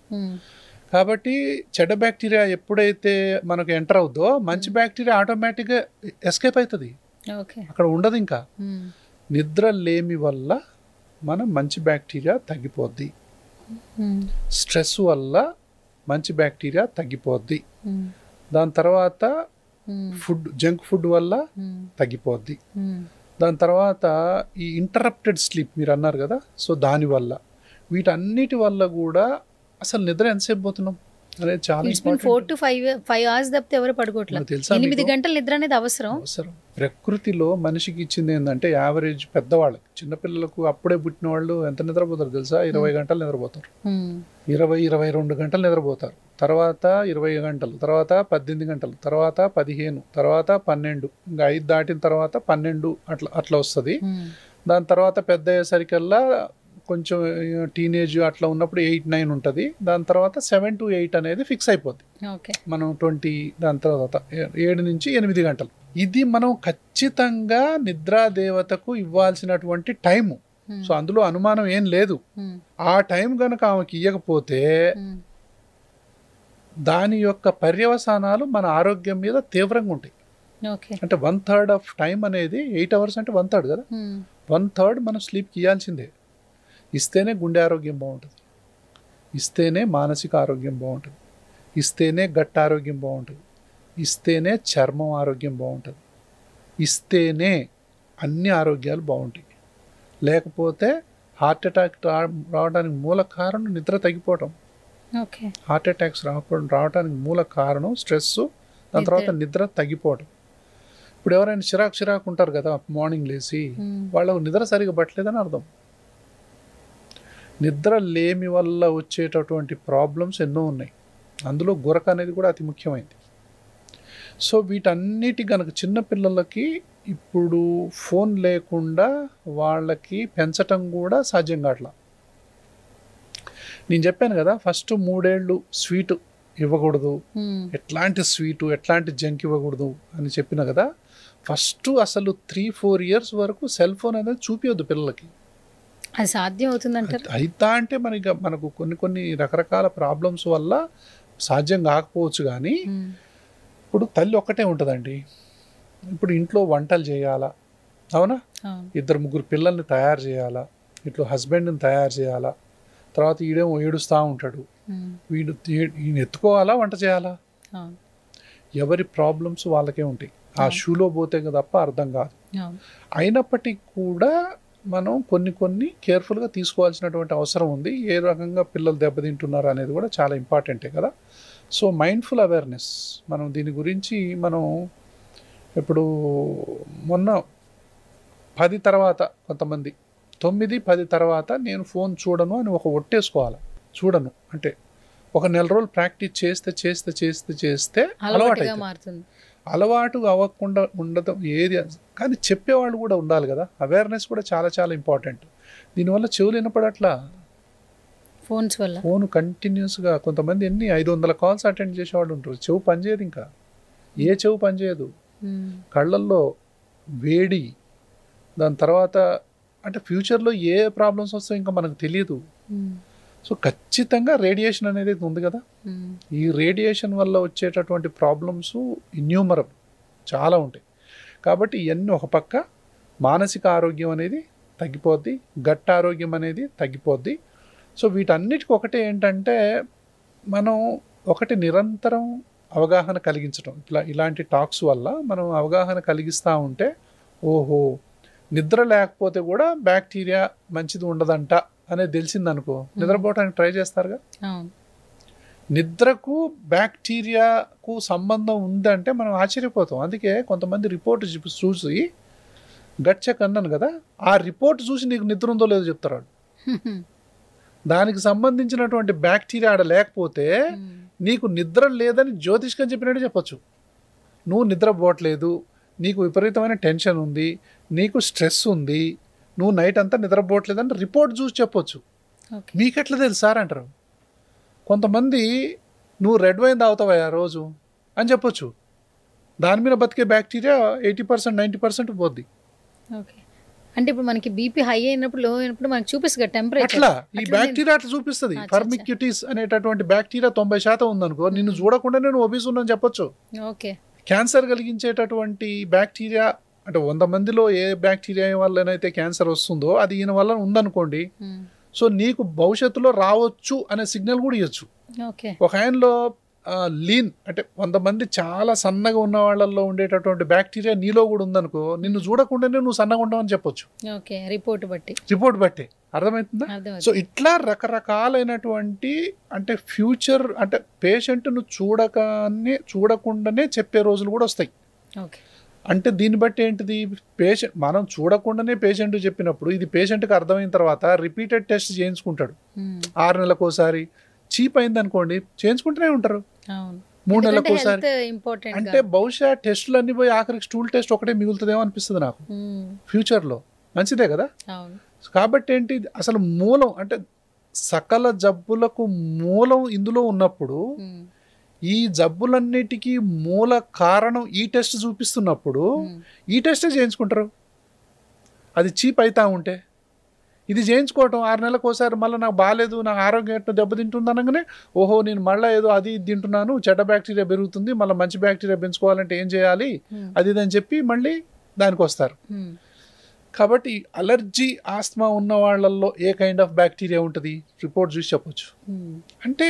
కాబట్టి చెడ్డ బ్యాక్టీరియా ఎప్పుడైతే మనకు ఎంటర్ అవుద్దో మంచి బ్యాక్టీరియా ఆటోమేటిక్గా ఎస్కేప్ అవుతుంది, అక్కడ ఉండదు. ఇంకా నిద్ర లేమి వల్ల మన మంచి బ్యాక్టీరియా తగ్గిపోద్ది, స్ట్రెస్ వల్ల మంచి బ్యాక్టీరియా తగ్గిపోద్ది, దాని తర్వాత జంక్ ఫుడ్ వల్ల తగ్గిపోద్ది, దాని తర్వాత ఈ ఇంటరప్టెడ్ స్లీప్ మీరు అన్నారు కదా, సో దానివల్ల వీటన్నిటి వల్ల కూడా అసలు నిద్ర ఎంతసేపు పోతున్నాం అనేది చాలా 4 to 5 hours తప్పితే ఎవరు పడుకోవట్లేదు. 8 గంటల నిద్ర అనేది అవసరం. ప్రకృతిలో మనిషికి ఇచ్చింది ఏంటంటే యావరేజ్ పెద్దవాళ్ళకి, చిన్నపిల్లలకు అప్పుడే పుట్టిన వాళ్ళు ఎంత నిద్రపోతారు తెలుసా? 20 గంటలు నిద్రపోతారు, 22 గంటలు నిద్రపోతారు, తర్వాత 20 గంటలు, తర్వాత 18 గంటలు, తర్వాత 15, తర్వాత 12, ఇంకా 5 దాటిన తర్వాత 12 అట్లా వస్తుంది. దాని తర్వాత పెద్ద అయ్యేసరికల్లా కొంచెం టీనేజ్ అట్లా ఉన్నప్పుడు 8-9 ఉంటుంది. దాని తర్వాత 7 to 8 అనేది ఫిక్స్ అయిపోద్ది. మనం 20, దాని తర్వాత 7 నుంచి 8 గంటలు. ఇది మనం ఖచ్చితంగా నిద్రా దేవతకు ఇవ్వాల్సినటువంటి టైము. సో అందులో అనుమానం ఏం లేదు. ఆ టైం కనుక ఆమెకి ఇవ్వకపోతే దాని యొక్క పర్యవసానాలు మన ఆరోగ్యం మీద తీవ్రంగా ఉంటాయి. అంటే 1/3 ఆఫ్ టైం అనేది 8 hours అంటే 1/3 కదా, 1/3 మనం స్లీప్కి ఇవ్వాల్సిందే. ఇస్తేనే గుండె ఆరోగ్యం బాగుంటుంది, ఇస్తేనే మానసిక ఆరోగ్యం బాగుంటుంది, ఇస్తేనే గట్ ఆరోగ్యం బాగుంటుంది, ఇస్తేనే చర్మం ఆరోగ్యం బాగుంటుంది, ఇస్తేనే అన్ని ఆరోగ్యాలు బాగుంటాయి. లేకపోతే హార్ట్ అటాక్ రావడానికి మూల కారణం నిద్ర తగ్గిపోవటం. హార్ట్ అటాక్స్ రావడానికి మూల కారణం స్ట్రెస్, దాని తర్వాత నిద్ర తగ్గిపోవటం. ఇప్పుడు ఎవరైనా చిరాకు ఉంటారు కదా, మార్నింగ్ లేచి వాళ్ళకు నిద్ర సరిగా పట్టలేదని అర్థం. నిద్ర లేమి వల్ల వచ్చేటటువంటి ప్రాబ్లమ్స్ ఎన్నో ఉన్నాయి, అందులో గురక అనేది కూడా అతి ముఖ్యమైనది. సో వీటన్నిటి కనుక చిన్నపిల్లలకి ఇప్పుడు ఫోన్ లేకుండా వాళ్ళకి పెంచటం కూడా సాధ్యం కావట్లా. నేను చెప్పాను కదా, ఫస్ట్ 3 ఏళ్ళు స్వీట్ ఇవ్వకూడదు, ఎట్లాంటి స్వీటు ఎట్లాంటి జంక్ ఇవ్వకూడదు అని చెప్పిన కదా. ఫస్ట్ అసలు 3-4 years వరకు సెల్ ఫోన్ అనేది చూపించద్దు పిల్లలకి. అది సాధ్యం అవుతుందంటారు? అయితా అంటే మనకు కొన్ని రకరకాల ప్రాబ్లమ్స్ వల్ల సాధ్యం కాకపోవచ్చు. కానీ ఇప్పుడు తల్లి ఒక్కటే ఉంటుందండి. ఇప్పుడు ఇంట్లో వంటలు చేయాలా, అవునా, 2-3 పిల్లల్ని తయారు చేయాలా, ఇట్లా హస్బెండ్ని తయారు చేయాలా, తర్వాత ఈడేమో ఏడుస్తూ ఉంటాడు, ఈయన ఎత్తుకోవాలా, వంట చేయాలా. ఎవరి ప్రాబ్లమ్స్ వాళ్ళకే ఉంటాయి. ఆ షూలో పోతే తప్ప అర్థం కాదు. అయినప్పటికీ కూడా మనం కొన్ని కేర్ఫుల్గా తీసుకోవాల్సినటువంటి అవసరం ఉంది. ఏ రకంగా పిల్లలు దెబ్బతింటున్నారు అనేది కూడా చాలా ఇంపార్టెంటే కదా. సో మైండ్ఫుల్ అవేర్నెస్, మనం దీని గురించి మనం ఇప్పుడు మొన్న 10 తర్వాత కొంతమంది 9-10 తర్వాత నేను ఫోన్ చూడను అని ఒక ఒట్టేసుకోవాలి. చూడను అంటే ఒక నెల రోజులు ప్రాక్టీస్ చేస్తే అలవాటు అవ్వకుండా ఉండటం ఏది. కానీ చెప్పేవాళ్ళు కూడా ఉండాలి కదా, అవేర్నెస్ కూడా చాలా చాలా ఇంపార్టెంట్. దీనివల్ల చెవులు వినపడట్లా, ఫోన్ కంటిన్యూస్గా కొంతమంది 500 calls అటెండ్ చేసేవాళ్ళు ఉంటారు. చెవు పనిచేయదు, ఇంకా ఏ చెవు పనిచేయదు, కళ్ళల్లో వేడి, దాని తర్వాత అంటే ఫ్యూచర్లో ఏ ప్రాబ్లమ్స్ వస్తాయో ఇంకా మనకు తెలియదు. సో ఖచ్చితంగా రేడియేషన్ అనేది ఉంది కదా, ఈ రేడియేషన్ వల్ల వచ్చేటటువంటి ప్రాబ్లమ్స్ ఇన్యూమరబుల్ చాలా ఉంటాయి. కాబట్టి ఇవన్నీ ఒక పక్క మానసిక ఆరోగ్యం అనేది తగ్గిపోద్ది, గట్ ఆరోగ్యం అనేది తగ్గిపోద్ది. సో వీటన్నిటికి ఒకటే ఏంటంటే మనం నిరంతరం అవగాహన కలిగించడం. ఇలాంటి టాక్స్ వల్ల మనం అవగాహన కలిగిస్తూ ఉంటే ఓహో నిద్ర లేకపోతే కూడా బ్యాక్టీరియా మంచిది ఉండదంట అనేది తెలిసిందనుకో నిద్రపోవడానికి ట్రై చేస్తారుగా. నిద్రకు బ్యాక్టీరియాకు సంబంధం ఉందంటే మనం ఆశ్చర్యపోతాం. అందుకే కొంతమంది రిపోర్ట్ చూసి గట్ చెక్ అన్నాను కదా, ఆ రిపోర్ట్ చూసి నీకు నిద్ర ఉందో లేదో చెప్తారు. దానికి సంబంధించినటువంటి బ్యాక్టీరియా ఆడ లేకపోతే నీకు నిద్ర లేదని జ్యోతిష్కం చెప్పినట్టు చెప్పొచ్చు. నువ్వు నిద్రపోవట్లేదు, నీకు విపరీతమైన టెన్షన్ ఉంది, నీకు స్ట్రెస్ ఉంది, నువ్వు నైట్ అంతా నిద్రపోవట్లేదని రిపోర్ట్ చూసి చెప్పొచ్చు. మీకెట్లా తెలుసు సార్ అంటారు. కొంతమంది నువ్వు రెడ్ వైన్ తాగుతావా రోజు అని చెప్పొచ్చు. దాని మీద బతికే బ్యాక్టీరియా 80% 90% పోద్ది. అంటే ఇప్పుడు మనకి బీపీ హై అయినప్పుడు లో అయినప్పుడు మనకి చూపిస్తుంది టెంపరేచర్. అట్లా ఈ బ్యాక్టీరియా అట్లా చూపిస్తుంది. ఫర్మిక్యుటిస్ అనేటటువంటి బ్యాక్టీరియా 90% ఉందనుకో నిన్ను చూడకుండానే నువ్వు ఒబీస్ ఉన్నాను చెప్పొచ్చు. క్యాన్సర్ కలిగించేటటువంటి బ్యాక్టీరియా అంటే 100 మందిలో ఏ బ్యాక్టీరియా వల్లనైతే క్యాన్సర్ వస్తుందో అది ఈయన వల్ల ఉందనుకోండి, సో నీకు భవిష్యత్తులో రావచ్చు అనే సిగ్నల్ కూడా ఇవ్వచ్చు. ఒక ఆయనలో లీన్ అంటే 100 మంది చాలా సన్నగా ఉన్న వాళ్ళల్లో ఉండేటటువంటి బ్యాక్టీరియా నీలో కూడా ఉందనుకో నిన్ను చూడకుండానే నువ్వు సన్నగా ఉండవని చెప్పొచ్చు రిపోర్ట్ బట్టి. అర్థమవుతుందా? సో ఇట్లా రకరకాలైనటువంటి అంటే ఫ్యూచర్ అంటే పేషెంట్ను చూడకుండానే చెప్పే రోజులు కూడా వస్తాయి. అంటే దీన్ని బట్టి ఏంటిది, పేషెంట్ మనం చూడకుండానే పేషెంట్ చెప్పినప్పుడు ఇది పేషెంట్కి అర్థమైన తర్వాత రిపీటెడ్ టెస్ట్ చేయించుకుంటాడు. 6 నెలలకోసారి. చీప్ అయింది అనుకోండి చేయించుకుంటూనే ఉంటారు. 3 నెలలకోసారి. అంటే బహుశా టెస్టులు అన్ని పోయి ఆఖరికి స్టూల్ టెస్ట్ ఒకటే మిగులుతుందేమో అనిపిస్తుంది నాకు ఫ్యూచర్లో. మంచిదే కదా. కాబట్టి ఏంటి అసలు మూలం అంటే సకల జబ్బులకు మూలం ఇందులో ఉన్నప్పుడు ఈ జబ్బులన్నిటికీ మూల కారణం ఈ టెస్ట్ చూపిస్తున్నప్పుడు ఈ టెస్టే చేయించుకుంటారు. అది చీప్ అవుతా ఉంటే ఇది చేయించుకోవటం 6 నెలలకోసారి మళ్ళీ నాకు బాగాలేదు, నాకు ఆరోగ్యం ఎట్లా దెబ్బతింటుంది అనగానే ఓహో నేను మళ్ళీ ఏదో అది తింటున్నాను, చెడ్డ బ్యాక్టీరియా పెరుగుతుంది, మళ్ళీ మంచి బ్యాక్టీరియా పెంచుకోవాలంటే ఏం చేయాలి అది ఇదని చెప్పి మళ్ళీ దానికి వస్తారు. కాబట్టి అలర్జీ ఆస్మా ఉన్న వాళ్ళల్లో ఏ కైండ్ ఆఫ్ బ్యాక్టీరియా ఉంటుంది రిపోర్ట్ చూసి చెప్పొచ్చు. అంటే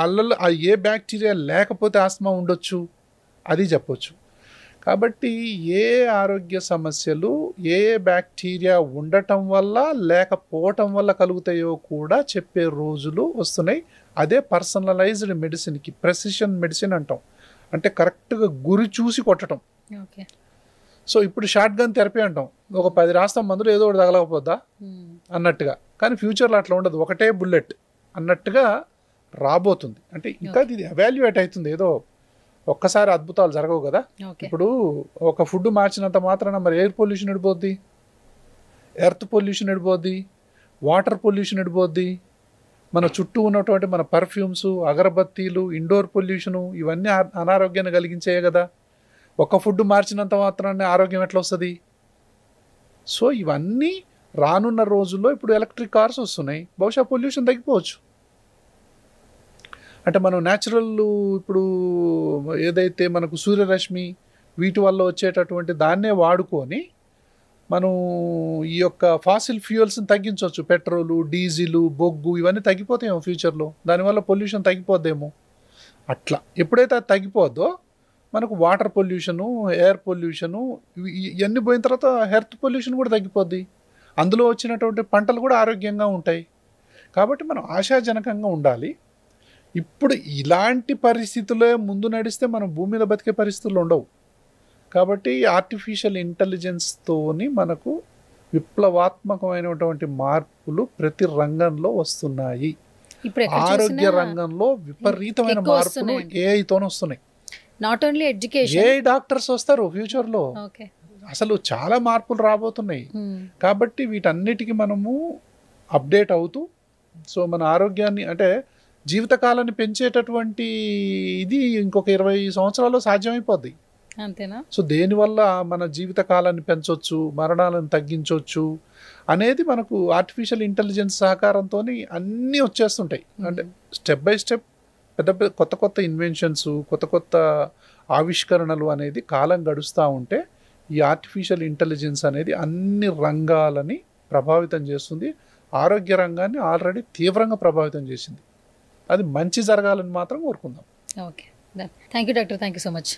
అల్లలో ఏ బ్యాక్టీరియా లేకపోతే ఆస్మా ఉండొచ్చు అది చెప్పొచ్చు. కాబట్టి ఏ ఆరోగ్య సమస్యలు ఏ బ్యాక్టీరియా ఉండటం వల్ల లేకపోవటం వల్ల కలుగుతాయో కూడా చెప్పే రోజులు వస్తున్నాయి. అదే పర్సనలైజ్డ్ మెడిసిన్కి ప్రెసిషన్ మెడిసిన్ అంటాం. అంటే కరెక్ట్గా గురి చూసి కొట్టడం. సో ఇప్పుడు షార్ట్ గన్ థెరపీ అంటాం. ఒక 10 రాస్తాం మందులు ఏదో ఒకటి తగలకపోద్దా అన్నట్టుగా. కానీ ఫ్యూచర్లో అట్లా ఉండదు, ఒకటే బుల్లెట్ అన్నట్టుగా రాబోతుంది. అంటే ఇంకా ఇది ఎవాల్యుయేట్ అవుతుంది. ఏదో ఒక్కసారి అద్భుతాలు జరగవు కదా. ఇప్పుడు ఒక ఫుడ్ మార్చినంత మాత్రాన మరి ఎయిర్ పొల్యూషన్ ఎడిపోద్ది, ఎర్త్ పొల్యూషన్ ఎడిపోద్ది, వాటర్ పొల్యూషన్ ఎడిపోద్ది, మన చుట్టూ ఉన్నటువంటి మన పర్ఫ్యూమ్స్, అగరబత్తీలు, ఇండోర్ పొల్యూషను ఇవన్నీ అనారోగ్యాన్ని కలిగించాయి కదా. ఒక ఫుడ్ మార్చినంత మాత్రాన్ని ఆరోగ్యం ఎట్లా వస్తుంది? సో ఇవన్నీ రానున్న రోజుల్లో ఇప్పుడు ఎలక్ట్రిక్ కార్స్ వస్తున్నాయి, బహుశా పొల్యూషన్ తగ్గిపోవచ్చు. అంటే మనం న్యాచురల్ ఇప్పుడు ఏదైతే మనకు సూర్యరశ్మి వీటి వల్ల వచ్చేటటువంటి దాన్నే వాడుకొని మనం ఈ యొక్క ఫాసిల్ ఫ్యూయల్స్ని తగ్గించవచ్చు. పెట్రోలు, డీజిలు, బొగ్గు ఇవన్నీ తగ్గిపోతాయేమో ఫ్యూచర్లో, దానివల్ల పొల్యూషన్ తగ్గిపోద్దేమో. అట్లా ఎప్పుడైతే అది తగ్గిపోద్దో మనకు వాటర్ పొల్యూషను, ఎయిర్ పొల్యూషను ఇవన్నీ పోయిన తర్వాత హెల్త్ పొల్యూషన్ కూడా తగ్గిపోద్ది. అందులో వచ్చినటువంటి పంటలు కూడా ఆరోగ్యంగా ఉంటాయి. కాబట్టి మనం ఆశాజనకంగా ఉండాలి. ఇప్పుడు ఇలాంటి పరిస్థితులే ముందు నడిస్తే మనం భూమి మీద బతికే పరిస్థితులు ఉండవు. కాబట్టి ఆర్టిఫిషియల్ ఇంటెలిజెన్స్తోని మనకు విప్లవాత్మకమైనటువంటి మార్పులు ప్రతి రంగంలో వస్తున్నాయి. ఆరోగ్య రంగంలో విపరీతమైన మార్పులు ఏఐతోనే వస్తున్నాయి. Not only education, AI doctors వస్తారు ఫ్యూచర్లో. అసలు చాలా మార్పులు రాబోతున్నాయి. కాబట్టి వీటన్నిటికీ మనము అప్డేట్ అవుతూ సో మన ఆరోగ్యాన్ని అంటే జీవితకాలాన్ని పెంచేటటువంటి ఇది ఇంకొక 20 సంవత్సరాల్లో సాధ్యమైపోద్ది. అంతేనా? సో దేనివల్ల మన జీవితకాలాన్ని పెంచవచ్చు, మరణాలను తగ్గించవచ్చు అనేది మనకు ఆర్టిఫిషియల్ ఇంటెలిజెన్స్ సహకారంతో అన్నీ వచ్చేస్తుంటాయి. అంటే స్టెప్ బై స్టెప్ పెద్ద పెద్ద కొత్త కొత్త ఇన్వెన్షన్స్, కొత్త కొత్త ఆవిష్కరణలు అనేది కాలం గడుస్తూ ఉంటే ఈ ఆర్టిఫిషియల్ ఇంటెలిజెన్స్ అనేది అన్ని రంగాలని ప్రభావితం చేస్తుంది. ఆరోగ్య రంగాన్ని ఆల్రెడీ తీవ్రంగా ప్రభావితం చేసింది. అది మంచి జరగాలని మాత్రం కోరుకుందాం. Okay, thank you doctor, thank you so much.